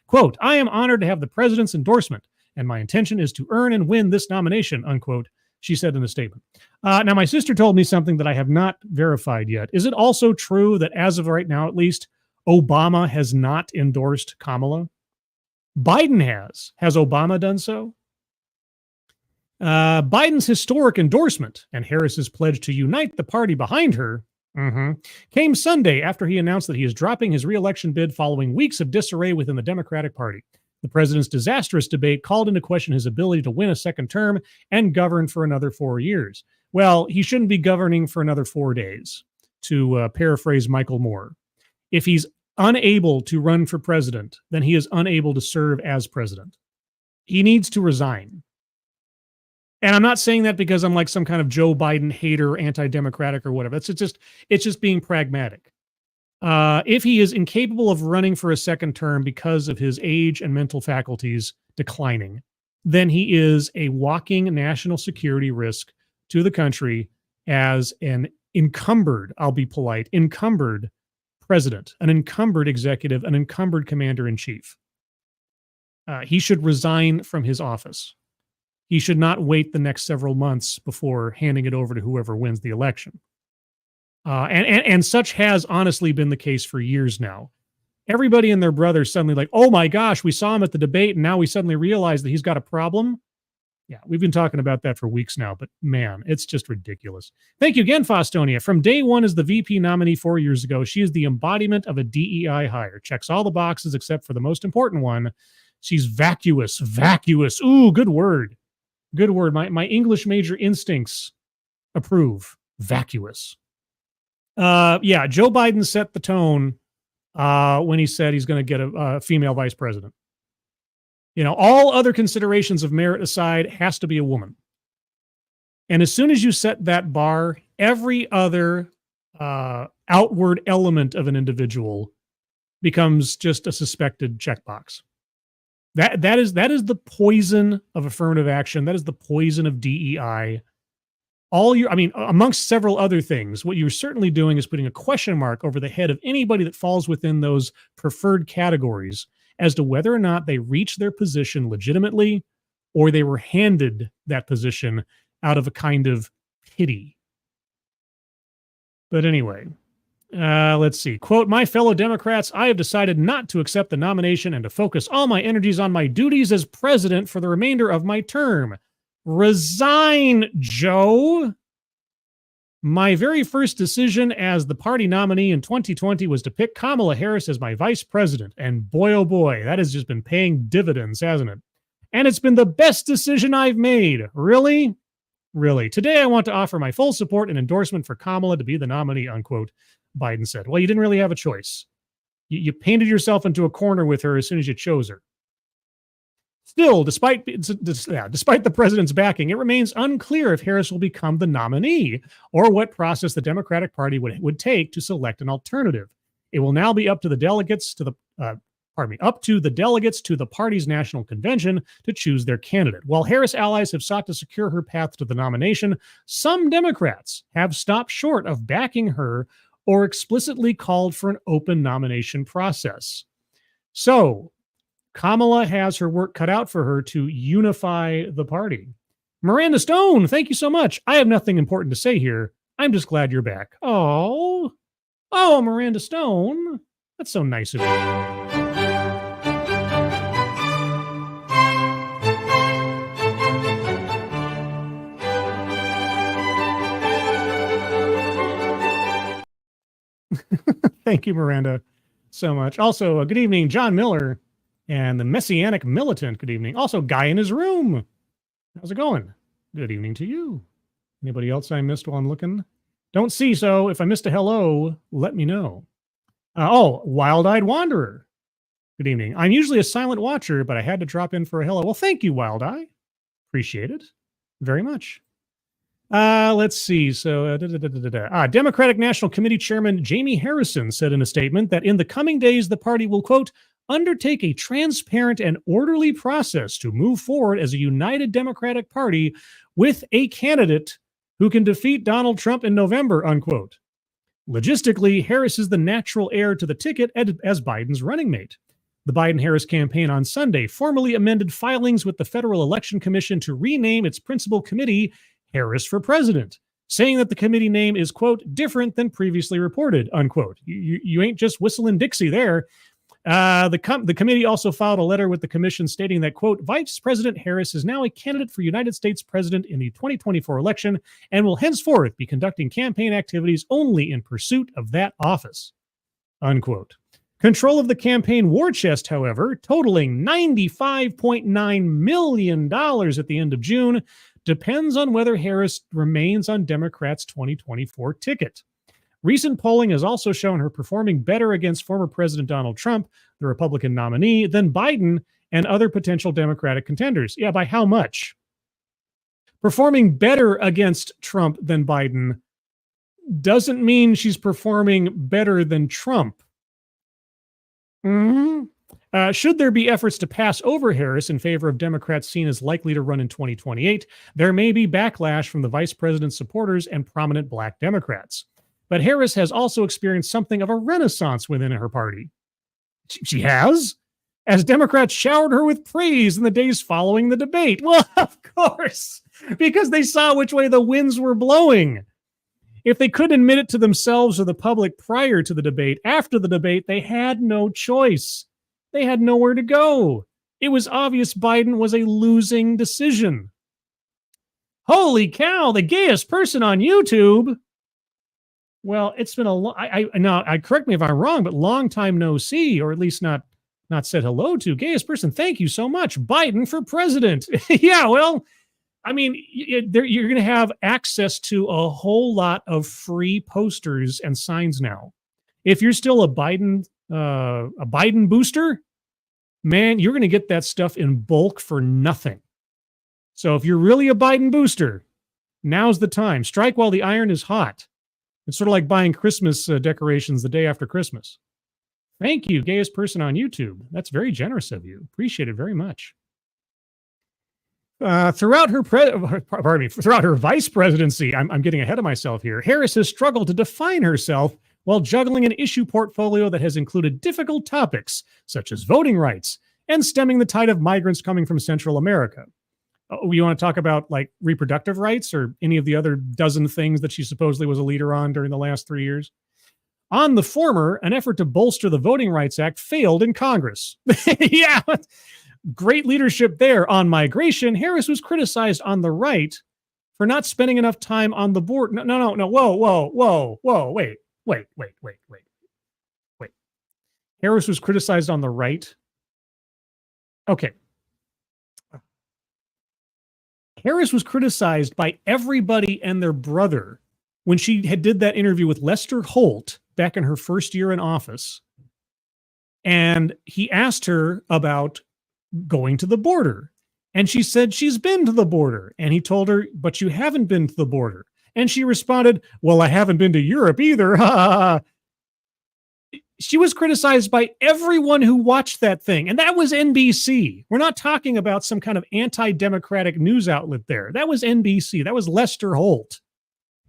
Quote, I am honored to have the president's endorsement, and my intention is to earn and win this nomination, unquote, she said in a statement. Now, my sister told me something that I have not verified yet. Is it also true that as of right now, at least, Obama has not endorsed Kamala? Biden has. Has Obama done so? Biden's historic endorsement and Harris's pledge to unite the party behind her came Sunday after he announced that he is dropping his re-election bid following weeks of disarray within the Democratic Party. The president's disastrous debate called into question his ability to win a second term and govern for another 4 years. Well, he shouldn't be governing for another 4 days, to paraphrase Michael Moore. If he's unable to run for president, then he is unable to serve as president. He needs to resign. And I'm not saying that because I'm like some kind of Joe Biden hater, anti-democratic or whatever. It's just being pragmatic. If he is incapable of running for a second term because of his age and mental faculties declining, then he is a walking national security risk to the country as an encumbered, I'll be polite, encumbered president, an encumbered executive, an encumbered commander-in-chief. He should resign from his office. He should not wait the next several months before handing it over to whoever wins the election. And such has honestly been the case for years now. Everybody and their brother suddenly like, oh my gosh, we saw him at the debate and now we suddenly realize that he's got a problem. Yeah, we've been talking about that for weeks now, but man, it's just ridiculous. Thank you again, Faustonia. From day one as the VP nominee 4 years ago, she is the embodiment of a DEI hire. Checks all the boxes except for the most important one. She's vacuous. Vacuous. Ooh, good word. Good word. My English major instincts approve. Vacuous. Yeah, Joe Biden set the tone when he said he's going to get a female vice president. You know, all other considerations of merit aside, has to be a woman. And as soon as you set that bar, every other outward element of an individual becomes just a suspected checkbox. That is the poison of affirmative action. That is the poison of DEI. Amongst several other things, what you're certainly doing is putting a question mark over the head of anybody that falls within those preferred categories as to whether or not they reach their position legitimately or they were handed that position out of a kind of pity. But anyway, let's see. Quote, my fellow Democrats, I have decided not to accept the nomination and to focus all my energies on my duties as president for the remainder of my term. Resign, Joe. My very first decision as the party nominee in 2020 was to pick Kamala Harris as my vice president. And boy, oh boy, that has just been paying dividends, hasn't it? And it's been the best decision I've made. Really? Really. Today, I want to offer my full support and endorsement for Kamala to be the nominee, unquote, Biden said. Well, you didn't really have a choice. You painted yourself into a corner with her as soon as you chose her. Still, despite the president's backing, it remains unclear if Harris will become the nominee or what process the Democratic Party would take to select an alternative. It will now be up to the delegates to the party's national convention to choose their candidate. While Harris allies have sought to secure her path to the nomination, some Democrats have stopped short of backing her or explicitly called for an open nomination process. So, Kamala has her work cut out for her to unify the party. Miranda Stone, thank you so much. I have nothing important to say here. I'm just glad you're back. Oh, Miranda Stone. That's so nice of you. Thank you, Miranda, so much. Also, good evening, John Miller. And the Messianic Militant, good evening. Also, Guy in his room. How's it going? Good evening to you. Anybody else I missed while I'm looking? Don't see, so if I missed a hello, let me know. Wild-Eyed Wanderer. Good evening. I'm usually a silent watcher, but I had to drop in for a hello. Well, thank you, Wild-Eye. Appreciate it very much. Let's see. So, Democratic National Committee Chairman Jamie Harrison said in a statement that in the coming days, the party will, quote, undertake a transparent and orderly process to move forward as a united Democratic Party with a candidate who can defeat Donald Trump in November, unquote. Logistically, Harris is the natural heir to the ticket as Biden's running mate. The Biden-Harris campaign on Sunday formally amended filings with the Federal Election Commission to rename its principal committee Harris for President, saying that the committee name is, quote, different than previously reported, unquote. You ain't just whistling Dixie there. The committee also filed a letter with the commission stating that, quote, Vice President Harris is now a candidate for United States President in the 2024 election and will henceforth be conducting campaign activities only in pursuit of that office, unquote. Control of the campaign war chest, however, totaling $95.9 million at the end of June, depends on whether Harris remains on Democrats' 2024 ticket. Recent polling has also shown her performing better against former President Donald Trump, the Republican nominee, than Biden and other potential Democratic contenders. Yeah, by how much? Performing better against Trump than Biden doesn't mean she's performing better than Trump. Should there be efforts to pass over Harris in favor of Democrats seen as likely to run in 2028, there may be backlash from the vice president's supporters and prominent black Democrats. But Harris has also experienced something of a renaissance within her party. She has? As Democrats showered her with praise in the days following the debate. Well, of course, because they saw which way the winds were blowing. If they couldn't admit it to themselves or the public prior to the debate, after the debate, they had no choice. They had nowhere to go. It was obvious Biden was a losing decision. Holy cow, the gayest person on YouTube. Well, it's been a long, I correct me if I'm wrong, but long time no see, or at least not said hello to. Gayest person, thank you so much. Biden for president. Yeah, well, I mean, you're going to have access to a whole lot of free posters and signs now. If you're still a Biden booster, man, you're going to get that stuff in bulk for nothing. So if you're really a Biden booster, now's the time. Strike while the iron is hot. It's sort of like buying Christmas decorations the day after Christmas. Thank you, gayest person on YouTube. That's very generous of you. Appreciate it very much. Throughout her vice presidency, I'm getting ahead of myself here, Harris has struggled to define herself while juggling an issue portfolio that has included difficult topics such as voting rights and stemming the tide of migrants coming from Central America. You want to talk about like reproductive rights or any of the other dozen things that she supposedly was a leader on during the last 3 years? On the former, an effort to bolster the Voting Rights Act failed in Congress. Yeah, great leadership there. On migration, Harris was criticized on the right for not spending enough time on the board. No. Whoa. Wait. Harris was criticized on the right. Okay. Harris was criticized by everybody and their brother when she did that interview with Lester Holt back in her first year in office. And he asked her about going to the border. And she said she's been to the border. And he told her, but you haven't been to the border. And she responded, well, I haven't been to Europe either. She was criticized by everyone who watched that thing. And that was NBC. We're not talking about some kind of anti-democratic news outlet there. That was NBC. That was Lester Holt.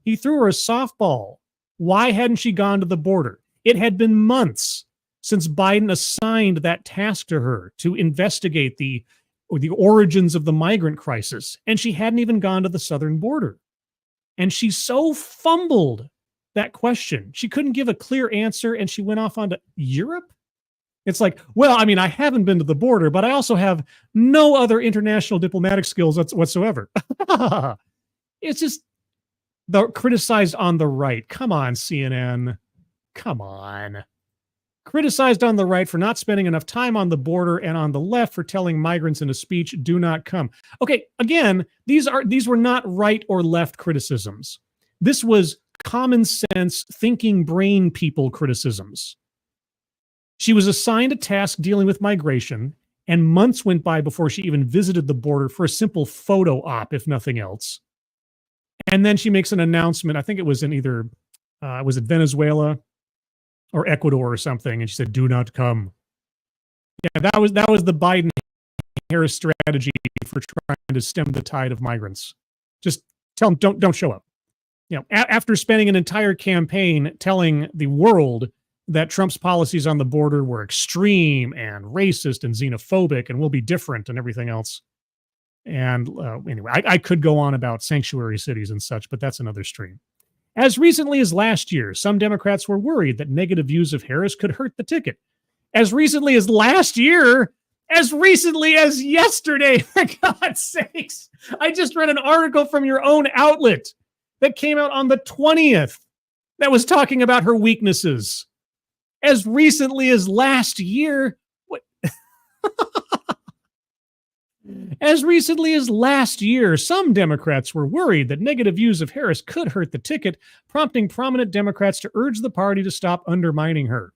He threw her a softball. Why hadn't she gone to the border? It had been months since Biden assigned that task to her to investigate the origins of the migrant crisis. And she hadn't even gone to the southern border. And she so fumbled that question. She couldn't give a clear answer, and she went off onto Europe. It's like, well, I mean, I haven't been to the border, but I also have no other international diplomatic skills whatsoever. It's just criticized on the right. Come on, CNN. Come on. Criticized on the right for not spending enough time on the border, and on the left for telling migrants in a speech, do not come. Okay, again, these were not right or left criticisms. This was common sense, thinking brain people criticisms. She was assigned a task dealing with migration, and months went by before she even visited the border for a simple photo op, if nothing else. And then she makes an announcement. I think it was in either, was it Venezuela or Ecuador or something? And she said, do not come. Yeah, that was the Biden Harris strategy for trying to stem the tide of migrants. Just tell them don't show up. After spending an entire campaign telling the world that Trump's policies on the border were extreme and racist and xenophobic and will be different and everything else. And anyway, I could go on about sanctuary cities and such, but that's another stream. As recently as last year, some Democrats were worried that negative views of Harris could hurt the ticket. As recently as last year, as recently as yesterday, for God's sakes. I just read an article from your own outlet that came out on the 20th that was talking about her weaknesses. As recently as last year, what? As recently as last year, some Democrats were worried that negative views of Harris could hurt the ticket, prompting prominent Democrats to urge the party to stop undermining her.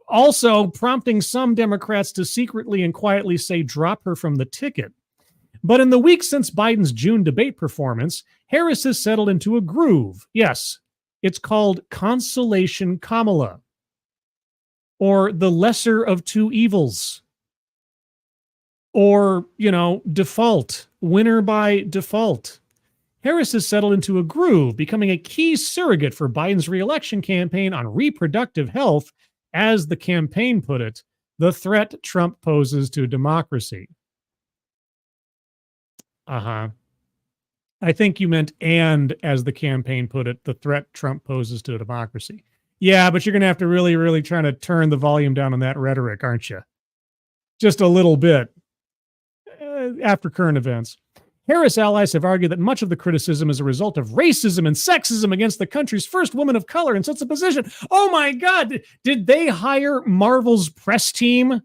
Also prompting some Democrats to secretly and quietly say drop her from the ticket. But in the weeks since Biden's June debate performance, Harris has settled into a groove. Yes, it's called Consolation Kamala, or the lesser of two evils, or, default, winner by default. Harris has settled into a groove, becoming a key surrogate for Biden's reelection campaign on reproductive health. As the campaign put it, the threat Trump poses to democracy. I think you meant, and as the campaign put it, the threat Trump poses to democracy. Yeah, but you're going to have to really, really try to turn the volume down on that rhetoric, aren't you? Just a little bit after current events. Harris allies have argued that much of the criticism is a result of racism and sexism against the country's first woman of color in such a position. Oh my God, did they hire Marvel's press team?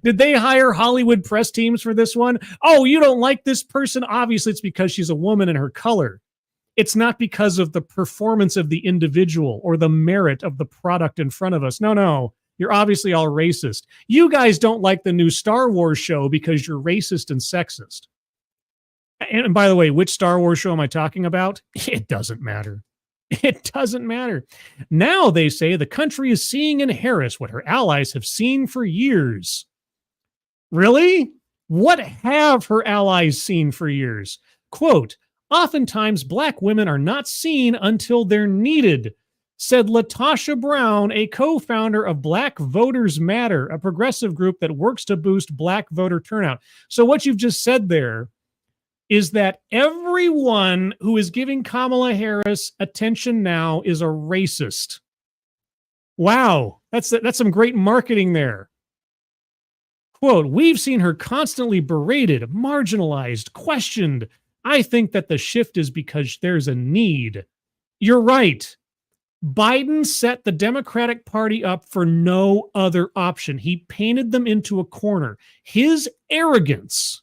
Did they hire Hollywood press teams for this one? Oh, you don't like this person? Obviously, it's because she's a woman and her color. It's not because of the performance of the individual or the merit of the product in front of us. No. You're obviously all racist. You guys don't like the new Star Wars show because you're racist and sexist. And by the way, which Star Wars show am I talking about? It doesn't matter. It doesn't matter. Now they say the country is seeing in Harris what her allies have seen for years. Really? What have her allies seen for years? Quote, oftentimes black women are not seen until they're needed, said Latasha Brown, a co-founder of Black Voters Matter, a progressive group that works to boost black voter turnout. So what you've just said there is that everyone who is giving Kamala Harris attention now is a racist. Wow, that's some great marketing there. Quote, we've seen her constantly berated, marginalized, questioned. I think that the shift is because there's a need. You're right. Biden set the Democratic Party up for no other option. He painted them into a corner. His arrogance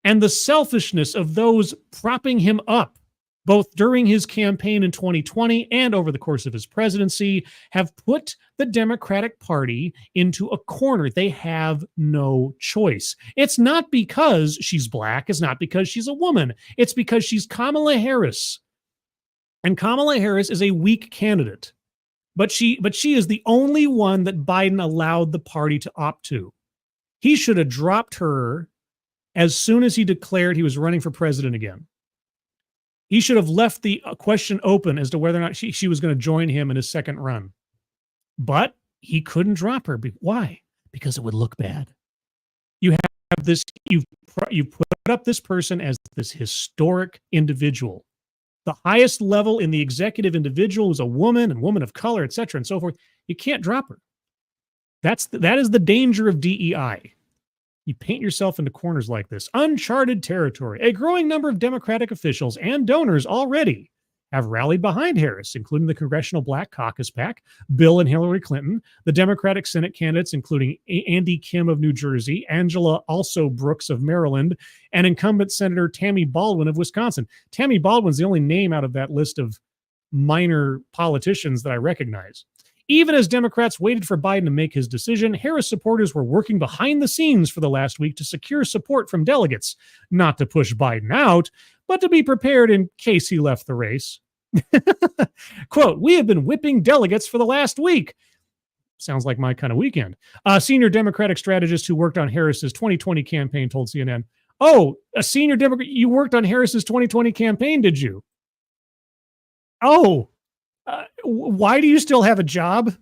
and the selfishness of those propping him up, both during his campaign in 2020 and over the course of his presidency, have put the Democratic Party into a corner. They have no choice. It's not because she's black. It's not because she's a woman. It's because she's Kamala Harris. And Kamala Harris is a weak candidate. But she is the only one that Biden allowed the party to opt to. He should have dropped her as soon as he declared he was running for president again. He should have left the question open as to whether or not she was going to join him in his second run. But he couldn't drop her. Why? Because it would look bad. You have this, you put up this person as this historic individual, the highest level in the executive individual who's a woman and woman of color, et cetera, and so forth. You can't drop her. That is the danger of DEI. You paint yourself into corners like this. Uncharted territory. A growing number of Democratic officials and donors already have rallied behind Harris, including the Congressional Black Caucus PAC, Bill and Hillary Clinton, the Democratic Senate candidates, including Andy Kim of New Jersey, Angela also Brooks of Maryland, and incumbent Senator Tammy Baldwin of Wisconsin. Tammy Baldwin's the only name out of that list of minor politicians that I recognize. Even as Democrats waited for Biden to make his decision, Harris supporters were working behind the scenes for the last week to secure support from delegates, not to push Biden out, but to be prepared in case he left the race. Quote, we have been whipping delegates for the last week. Sounds like my kind of weekend. A senior Democratic strategist who worked on Harris's 2020 campaign told CNN, "Oh, a senior Democrat, you worked on Harris's 2020 campaign, did you? Oh, why do you still have a job?"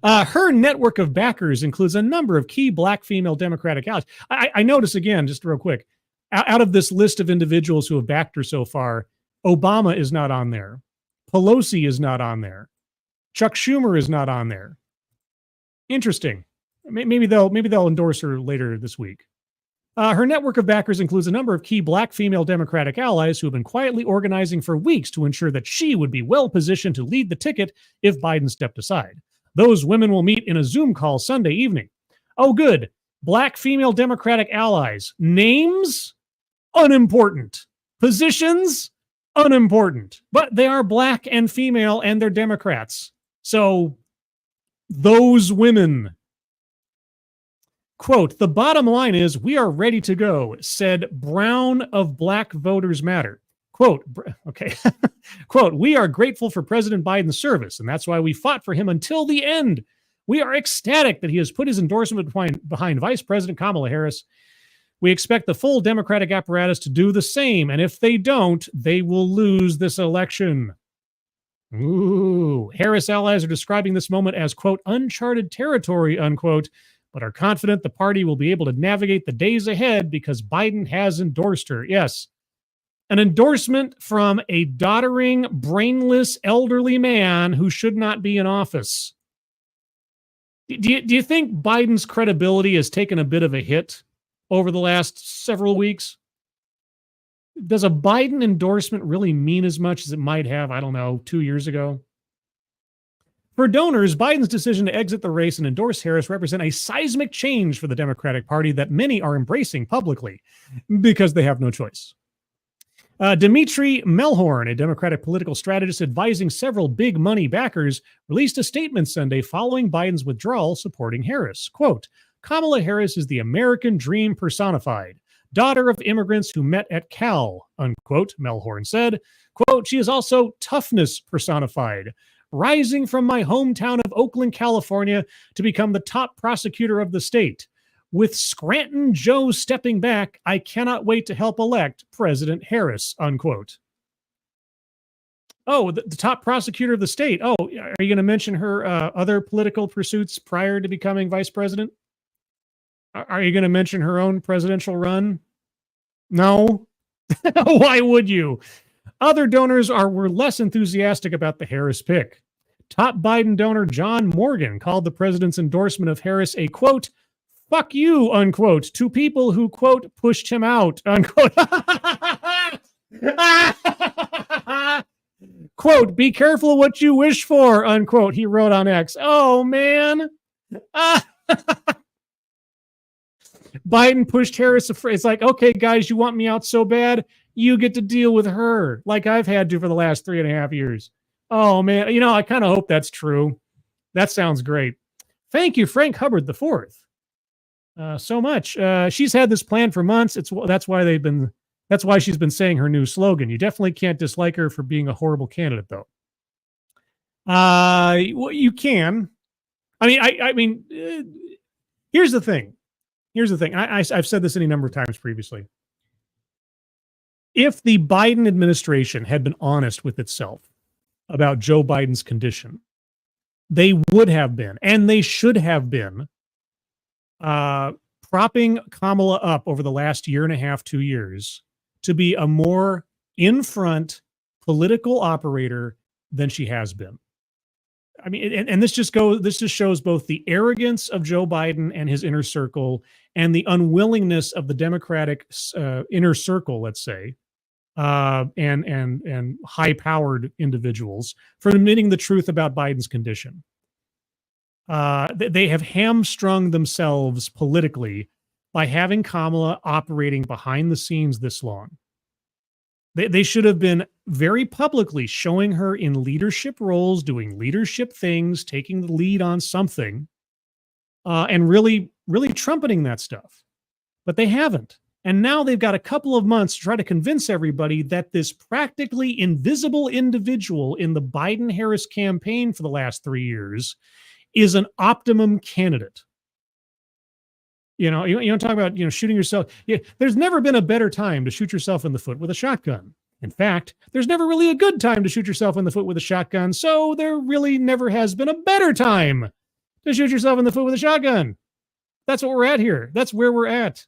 Her network of backers includes a number of key black female Democratic allies. I notice again, just real quick, out of this list of individuals who have backed her so far, Obama is not on there. Pelosi is not on there. Chuck Schumer is not on there. Interesting. Maybe they'll endorse her later this week. Her network of backers includes a number of key black female Democratic allies who have been quietly organizing for weeks to ensure that she would be well positioned to lead the ticket if Biden stepped aside. Those women will meet in a Zoom call Sunday evening. Oh, good. Black female Democratic allies. Names? Unimportant. Positions? Unimportant. But they are black and female and they're Democrats. So, those women. Quote, "The bottom line is we are ready to go," said Brown of Black Voters Matter. Quote, okay, quote, "We are grateful for President Biden's service, and that's why we fought for him until the end. We are ecstatic that he has put his endorsement behind Vice President Kamala Harris. We expect the full Democratic apparatus to do the same, and if they don't, they will lose this election." Ooh, Harris allies are describing this moment as, quote, "uncharted territory," unquote, but are confident the party will be able to navigate the days ahead because Biden has endorsed her. Yes. An endorsement from a doddering, brainless, elderly man who should not be in office. Do you think Biden's credibility has taken a bit of a hit over the last several weeks? Does a Biden endorsement really mean as much as it might have, I don't know, 2 years ago? For donors, Biden's decision to exit the race and endorse Harris represent a seismic change for the Democratic Party that many are embracing publicly because they have no choice. Dimitri Melhorn, a Democratic political strategist advising several big money backers, released a statement Sunday following Biden's withdrawal supporting Harris. Quote, "Kamala Harris is the American dream personified, daughter of immigrants who met at Cal," unquote, Melhorn said. Quote, "She is also toughness personified, rising from my hometown of Oakland, California, to become the top prosecutor of the state. With Scranton Joe stepping back, I cannot wait to help elect President Harris," unquote. Oh, the top prosecutor of the state. Oh, are you going to mention her other political pursuits prior to becoming vice president? Are you going to mention her own presidential run? No. Why would you? Other donors were less enthusiastic about the Harris pick. Top Biden donor John Morgan called the president's endorsement of Harris a, quote, "fuck you," unquote, to people who, quote, "pushed him out," unquote. Quote, "be careful what you wish for," unquote, he wrote on X. Oh, man. Biden pushed Harris. It's like, okay, guys, you want me out so bad? You get to deal with her like I've had to for the last 3.5 years. Oh, man. I kind of hope that's true. That sounds great. Thank you, Frank Hubbard IV. So much. She's had this plan for months. That's why she's been saying her new slogan. You definitely can't dislike her for being a horrible candidate, though. Well, you can. I mean, here's the thing. I've said this any number of times previously. If the Biden administration had been honest with itself about Joe Biden's condition, they would have been, and they should have been, propping Kamala up over the last 1.5 to 2 years to be a more in-front political operator than she has been. I mean, and this just shows both the arrogance of Joe Biden and his inner circle and the unwillingness of the Democratic inner circle, let's say, and high-powered individuals for admitting the truth about Biden's condition. They have hamstrung themselves politically by having Kamala operating behind the scenes this long. They should have been very publicly showing her in leadership roles, doing leadership things, taking the lead on something, and really, really trumpeting that stuff. But they haven't. And now they've got a couple of months to try to convince everybody that this practically invisible individual in the Biden-Harris campaign for the last 3 years is an optimum candidate. You don't talk about, shooting yourself. Yeah, there's never been a better time to shoot yourself in the foot with a shotgun. In fact, there's never really a good time to shoot yourself in the foot with a shotgun. So there really never has been a better time to shoot yourself in the foot with a shotgun. That's what we're at here. That's where we're at.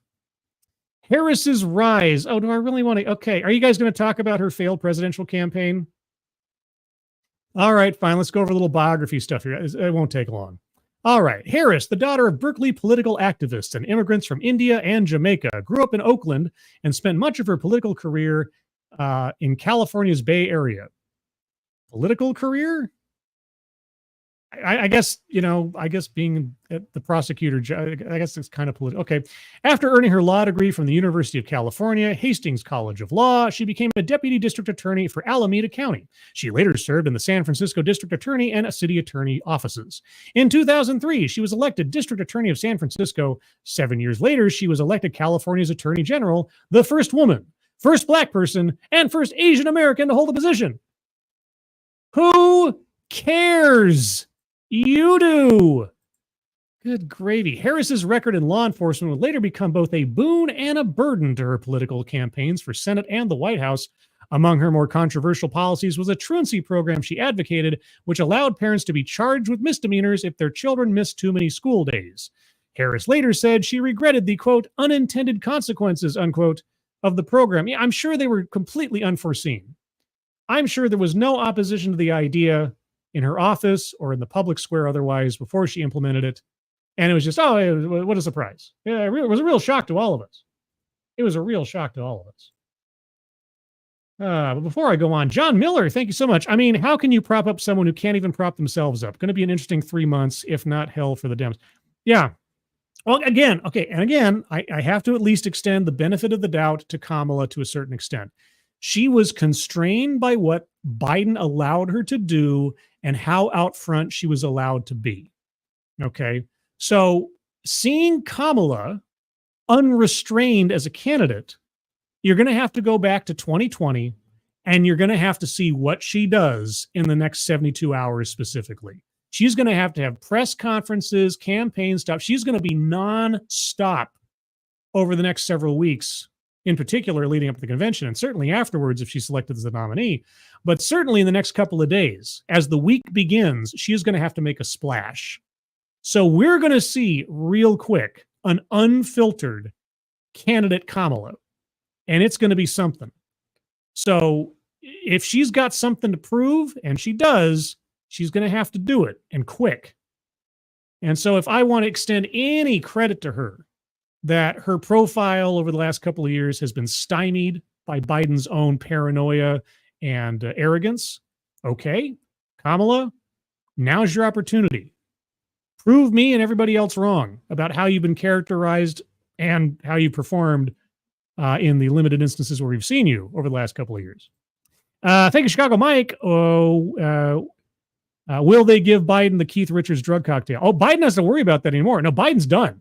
Harris's rise. Oh, do I really want to? Okay. Are you guys going to talk about her failed presidential campaign? All right, fine. Let's go over a little biography stuff here. It won't take long. All right. Harris, the daughter of Berkeley political activists and immigrants from India and Jamaica, grew up in Oakland and spent much of her political career in California's Bay Area. Political career? I guess being the prosecutor, I guess it's kind of political. Okay. After earning her law degree from the University of California, Hastings College of Law, she became a deputy district attorney for Alameda County. She later served in the San Francisco district attorney and city attorney offices. In 2003, she was elected district attorney of San Francisco. 7 years later, she was elected California's attorney general, the first woman, first black person, and first Asian American to hold the position. Who cares? You do. Good gravy. Harris's record in law enforcement would later become both a boon and a burden to her political campaigns for Senate and the White House. Among her more controversial policies was a truancy program she advocated, which allowed parents to be charged with misdemeanors if their children missed too many school days. Harris later said she regretted the, quote, unintended consequences, unquote, of the program. Yeah, I'm sure they were completely unforeseen. I'm sure there was no opposition to the idea in her office or in the public square otherwise before she implemented it. And it was just, what a surprise. Yeah, it was a real shock to all of us. It was a real shock to all of us. But before I go on, John Miller, thank you so much. I mean, how can you prop up someone who can't even prop themselves up? Going to be an interesting 3 months, if not hell for the Dems. Yeah. Well, again, I have to at least extend the benefit of the doubt to Kamala to a certain extent. She was constrained by what Biden allowed her to do and how out front she was allowed to be. Okay. So seeing Kamala unrestrained as a candidate, you're going to have to go back to 2020 and you're going to have to see what she does in the next 72 hours specifically. She's going to have press conferences, campaign stuff. She's going to be nonstop over the next several weeks, in particular leading up to the convention, and certainly afterwards if she's selected as the nominee. But certainly in the next couple of days, as the week begins, she is going to have to make a splash. So we're going to see real quick an unfiltered candidate Kamala, and it's going to be something. So if she's got something to prove, and she does, she's going to have to do it, and quick. And so if I want to extend any credit to her, that her profile over the last couple of years has been stymied by Biden's own paranoia and arrogance. Okay, Kamala, now's your opportunity. Prove me and everybody else wrong about how you've been characterized and how you performed in the limited instances where we've seen you over the last couple of years. Thank you, Chicago Mike. Will they give Biden the Keith Richards drug cocktail? Oh, Biden has to worry about that anymore. No, Biden's done.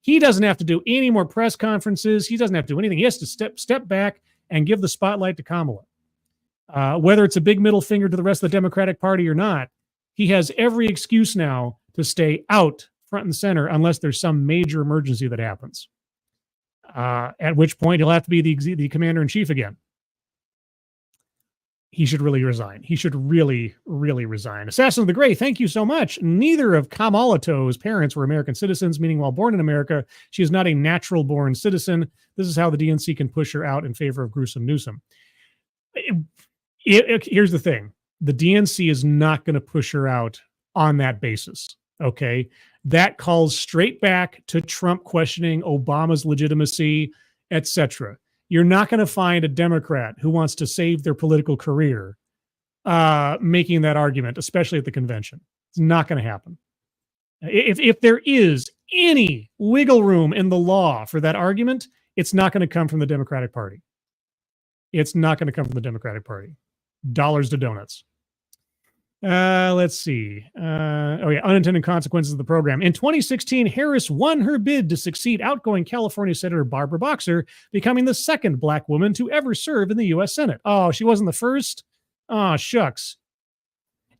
He doesn't have to do any more press conferences. He doesn't have to do anything. He has to step back and give the spotlight to Kamala. Whether it's a big middle finger to the rest of the Democratic Party or not, he has every excuse now to stay out front and center unless there's some major emergency that happens. At which point he'll have to be the commander-in-chief again. He should really resign. He should really, really resign. Assassin of the Gray, thank you so much. Neither of Kamala To's parents were American citizens, meaning while born in America, she is not a natural-born citizen. This is how the DNC can push her out in favor of gruesome Newsom. Here's the thing. The DNC is not going to push her out on that basis, okay? That calls straight back to Trump questioning Obama's legitimacy, etc. You're not going to find a Democrat who wants to save their political career making that argument, especially at the convention. It's not going to happen. If there is any wiggle room in the law for that argument, it's not going to come from the Democratic Party. It's not going to come from the Democratic Party. Dollars to donuts. Let's see. Unintended consequences of the program. In 2016, Harris won her bid to succeed outgoing California Senator Barbara Boxer, becoming the second Black woman to ever serve in the U.S. Senate. Oh, she wasn't the first? Oh, shucks.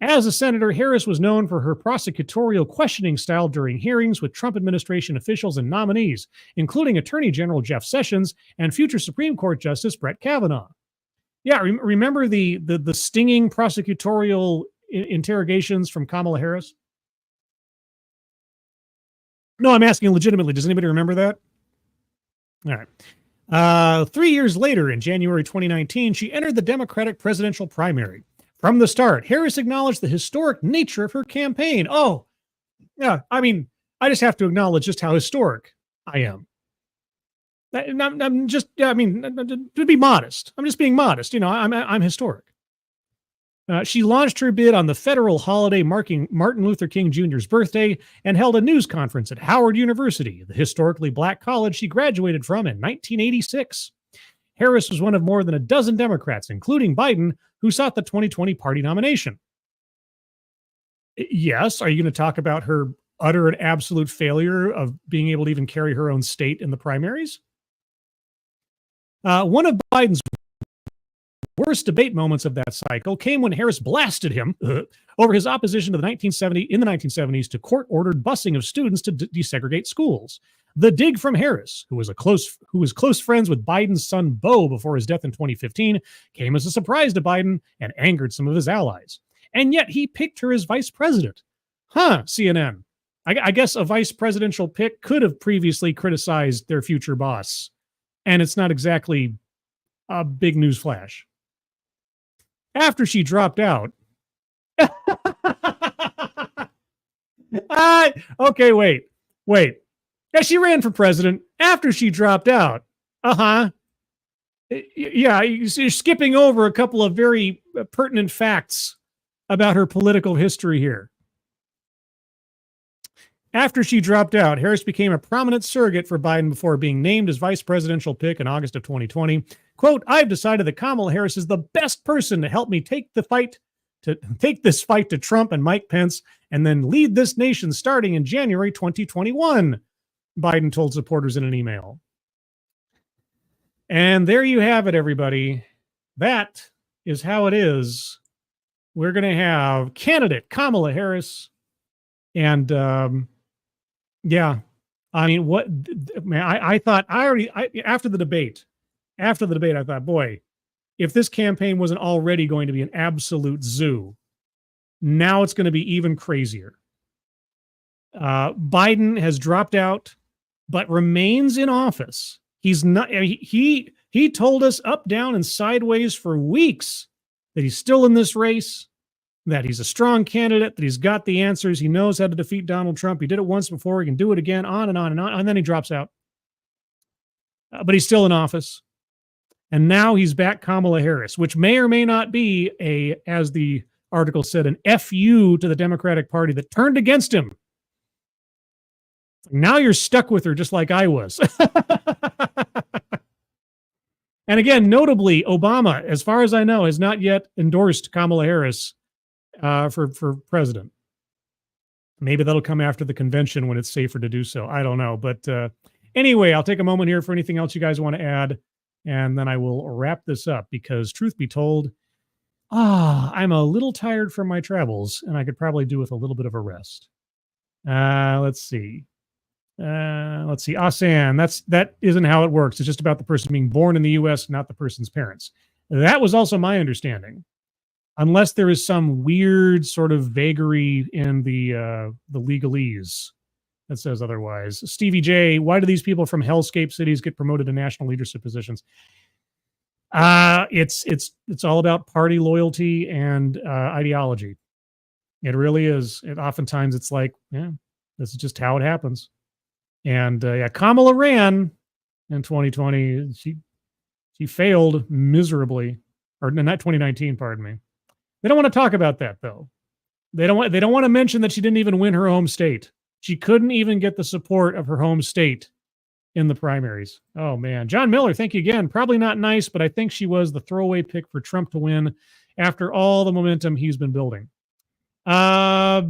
As a senator, Harris was known for her prosecutorial questioning style during hearings with Trump administration officials and nominees, including Attorney General Jeff Sessions and future Supreme Court Justice Brett Kavanaugh. Yeah, remember the stinging prosecutorial interrogations from Kamala Harris? No, I'm asking legitimately. Does anybody remember that? All right. 3 years later, in January 2019, she entered the Democratic presidential primary. From the start, Harris acknowledged the historic nature of her campaign. Oh, yeah. I mean, I just have to acknowledge just how historic I am. I'm just, I mean, to be modest. I'm just being modest. You know, I'm historic. She launched her bid on the federal holiday marking Martin Luther King Jr.'s birthday and held a news conference at Howard University, the historically Black college she graduated from in 1986. Harris was one of more than a dozen Democrats, including Biden, who sought the 2020 party nomination. Yes. Are you going to talk about her utter and absolute failure of being able to even carry her own state in the primaries? One of Biden's worst debate moments of that cycle came when Harris blasted him over his opposition to the 1970s to court-ordered busing of students to desegregate schools. The dig from Harris, who was close friends with Biden's son Beau before his death in 2015, came as a surprise to Biden and angered some of his allies. And yet he picked her as vice president. CNN. I guess a vice presidential pick could have previously criticized their future boss. And it's not exactly a big news flash. After she dropped out. Okay, wait. Yeah, she ran for president after she dropped out. Yeah, you're skipping over a couple of very pertinent facts about her political history here. After she dropped out, Harris became a prominent surrogate for Biden before being named as vice presidential pick in August of 2020. Quote, "I've decided that Kamala Harris is the best person to help me take this fight to Trump and Mike Pence and then lead this nation starting in January 2021, Biden told supporters in an email. And there you have it, everybody. That is how it is. We're going to have candidate Kamala Harris. And yeah, I mean, what, man, I thought after the debate, I thought, boy, if this campaign wasn't already going to be an absolute zoo, now it's going to be even crazier. Biden has dropped out, but remains in office. He's not, he told us up, down, and sideways for weeks that he's still in this race, that he's a strong candidate, that he's got the answers. He knows how to defeat Donald Trump. He did it once before. He can do it again, on and on and on. And then he drops out. But he's still in office. And now he's back Kamala Harris, which may or may not be as the article said, an FU to the Democratic Party that turned against him. Now you're stuck with her just like I was. And again, notably, Obama, as far as I know, has not yet endorsed Kamala Harris for president. Maybe that'll come after the convention when it's safer to do so. I don't know. But anyway, I'll take a moment here for anything else you guys want to add. And then I will wrap this up because truth be told, I'm a little tired from my travels and I could probably do with a little bit of a rest. Let's see. Asan, that isn't how it works. It's just about the person being born in the U.S., not the person's parents. That was also my understanding. Unless there is some weird sort of vagary in the legalese that says otherwise. Stevie J, why do these people from hellscape cities get promoted to national leadership positions? It's all about party loyalty and ideology. It really is. Oftentimes it's like, yeah, this is just how it happens. And Kamala ran in 2020. She failed miserably, or not 2019. Pardon me. They don't want to talk about that though. They don't want to mention that she didn't even win her home state. She couldn't even get the support of her home state in the primaries. Oh man, John Miller, thank you again. Probably not nice, but I think she was the throwaway pick for Trump to win after all the momentum he's been building. Uh,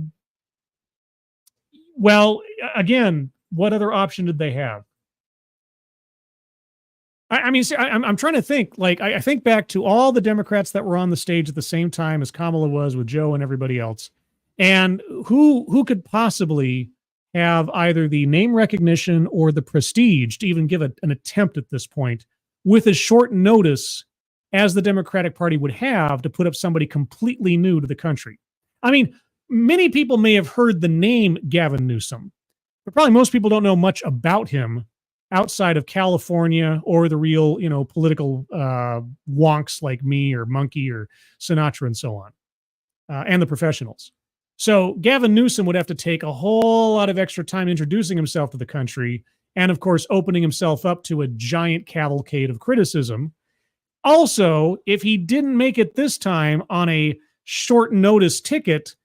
well, again, what other option did they have? I mean, see, I'm trying to think. Like, I think back to all the Democrats that were on the stage at the same time as Kamala was with Joe and everybody else, and who could possibly have either the name recognition or the prestige to even give an attempt at this point with as short notice as the Democratic Party would have to put up somebody completely new to the country. I mean, many people may have heard the name Gavin Newsom, but probably most people don't know much about him outside of California or the real, political wonks like me or Monkey or Sinatra and so on, and the professionals. So Gavin Newsom would have to take a whole lot of extra time introducing himself to the country and, of course, opening himself up to a giant cavalcade of criticism. Also, if he didn't make it this time on a short notice ticket,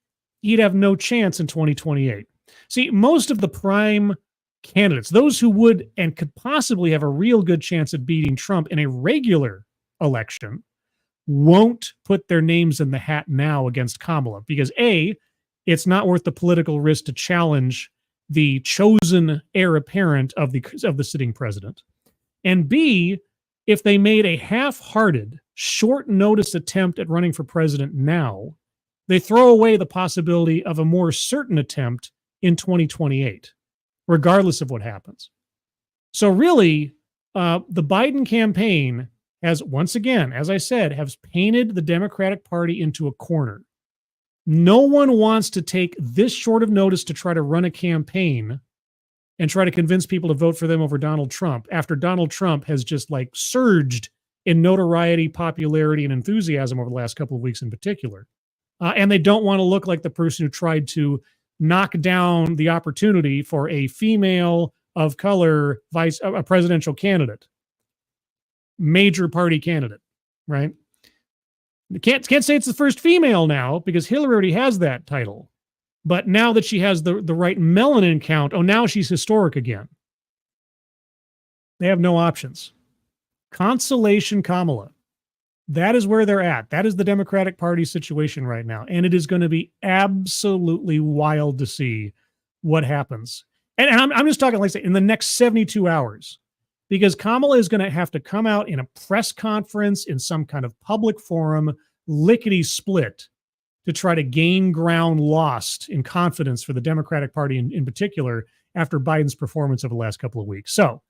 he'd have no chance in 2028. See, most of the prime candidates, those who would and could possibly have a real good chance of beating Trump in a regular election, won't put their names in the hat now against Kamala because A, it's not worth the political risk to challenge the chosen heir apparent of the sitting president. And B, if they made a half-hearted, short notice attempt at running for president now, they throw away the possibility of a more certain attempt in 2028. Regardless of what happens. So really, the Biden campaign has, once again, as I said, has painted the Democratic Party into a corner. No one wants to take this short of notice to try to run a campaign and try to convince people to vote for them over Donald Trump after Donald Trump has just like surged in notoriety, popularity, and enthusiasm over the last couple of weeks in particular. And they don't want to look like the person who tried to knock down the opportunity for a female of color a presidential candidate, major party candidate, right? You can't say it's the first female now because Hillary already has that title. But now that she has the right melanin count, now she's historic again. They have no options. Consolation Kamala. That is where they're at. That is the Democratic Party situation right now. And it is going to be absolutely wild to see what happens. And I'm just talking, like I say, in the next 72 hours, because Kamala is going to have to come out in a press conference in some kind of public forum, lickety split, to try to gain ground lost in confidence for the Democratic Party in particular after Biden's performance over the last couple of weeks. So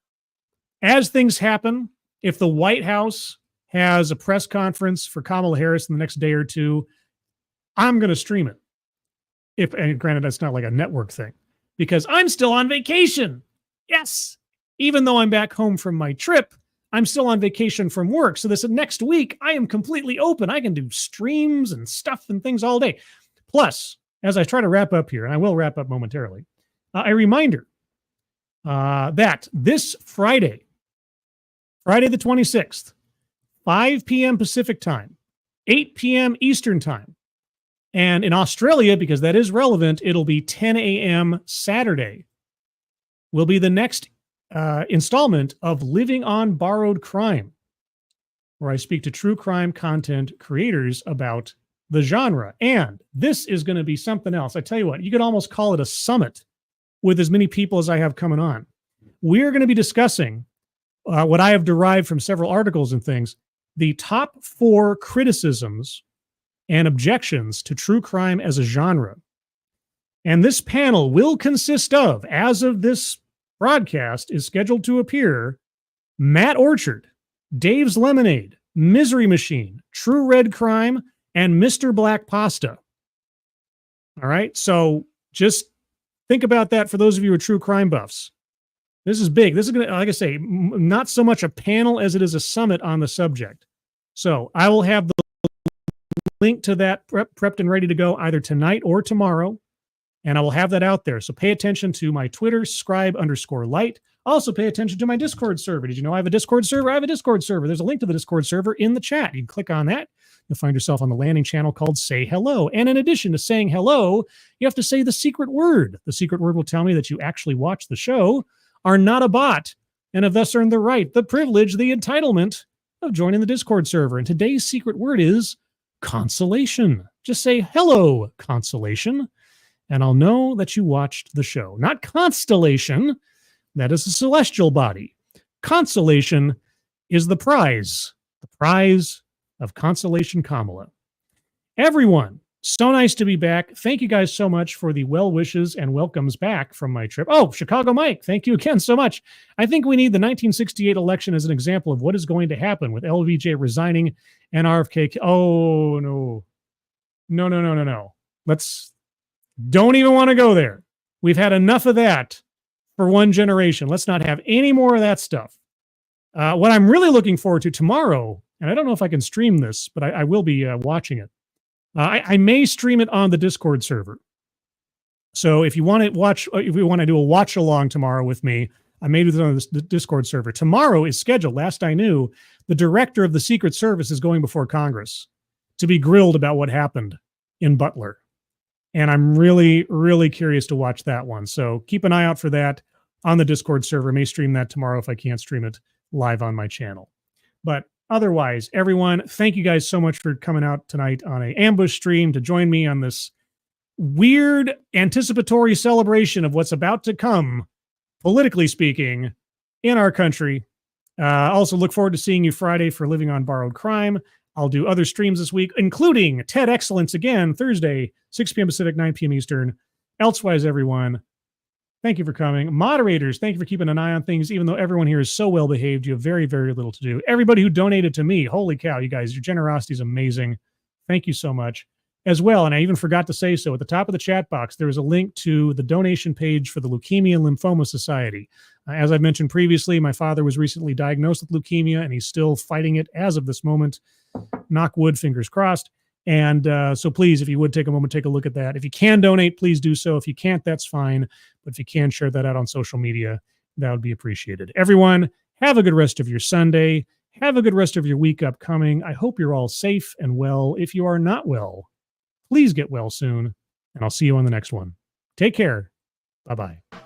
as things happen, if the White House has a press conference for Kamala Harris in the next day or two, I'm going to stream it. And granted, that's not like a network thing because I'm still on vacation. Yes. Even though I'm back home from my trip, I'm still on vacation from work. So this next week, I am completely open. I can do streams and stuff and things all day. Plus, as I try to wrap up here, and I will wrap up momentarily, a reminder that this Friday the 26th, 5 p.m. Pacific time, 8 p.m. Eastern time. And in Australia, because that is relevant, it'll be 10 a.m. Saturday, will be the next installment of Living on Borrowed Crime, where I speak to true crime content creators about the genre. And this is going to be something else. I tell you what, you could almost call it a summit with as many people as I have coming on. We're going to be discussing what I have derived from several articles and things, the top 4 criticisms and objections to true crime as a genre. And this panel will consist of, as of this broadcast is scheduled to appear, Matt Orchard, Dave's Lemonade, Misery Machine, True Red Crime, and Mr. Black Pasta. All right, so just think about that for those of you who are true crime buffs. This is big. This is going to, like I say, not so much a panel as it is a summit on the subject. So I will have the link to that prepped and ready to go either tonight or tomorrow. And I will have that out there. So pay attention to my Twitter, scribe_light. Also pay attention to my Discord server. Did you know I have a Discord server? I have a Discord server. There's a link to the Discord server in the chat. You can click on that. You'll find yourself on the landing channel called Say Hello. And in addition to saying hello, you have to say the secret word. The secret word will tell me that you actually watch the show, are not a bot, and have thus earned the right, the privilege, the entitlement of joining the Discord server. And today's secret word is consolation. Just say, hello, consolation, and I'll know that you watched the show. Not constellation. That is a celestial body. Consolation is the prize of consolation Kamala. Everyone, so nice to be back. Thank you guys so much for the well wishes and welcomes back from my trip. Oh, Chicago Mike, thank you again so much. I think we need the 1968 election as an example of what is going to happen with LBJ resigning and RFK. Oh, no. No. Don't even want to go there. We've had enough of that for one generation. Let's not have any more of that stuff. What I'm really looking forward to tomorrow, and I don't know if I can stream this, but I will be watching it. I may stream it on the Discord server. So if you want to watch, if we want to do a watch along tomorrow with me, I may do this on the Discord server. Tomorrow is scheduled. Last I knew, the director of the Secret Service is going before Congress to be grilled about what happened in Butler. And I'm really, really curious to watch that one. So keep an eye out for that on the Discord server. I may stream that tomorrow if I can't stream it live on my channel. But otherwise, everyone, thank you guys so much for coming out tonight on an ambush stream to join me on this weird anticipatory celebration of what's about to come, politically speaking, in our country. Also look forward to seeing you Friday for Living on Borrowed Crime. I'll do other streams this week, including TED Excellence again, Thursday, 6 p.m. Pacific, 9 p.m. Eastern. Elsewise, everyone, thank you for coming. Moderators, thank you for keeping an eye on things. Even though everyone here is so well behaved, you have very, very little to do. Everybody who donated to me, holy cow, you guys, your generosity is amazing. Thank you so much. As well, and I even forgot to say so, at the top of the chat box, there is a link to the donation page for the Leukemia and Lymphoma Society. As I've mentioned previously, my father was recently diagnosed with leukemia, and he's still fighting it as of this moment. Knock wood, fingers crossed. And so please, if you would take a moment, take a look at that. If you can donate, please do so. If you can't, that's fine. But if you can, share that out on social media, that would be appreciated. Everyone, have a good rest of your Sunday. Have a good rest of your week upcoming. I hope you're all safe and well. If you are not well, please get well soon. And I'll see you on the next one. Take care. Bye-bye.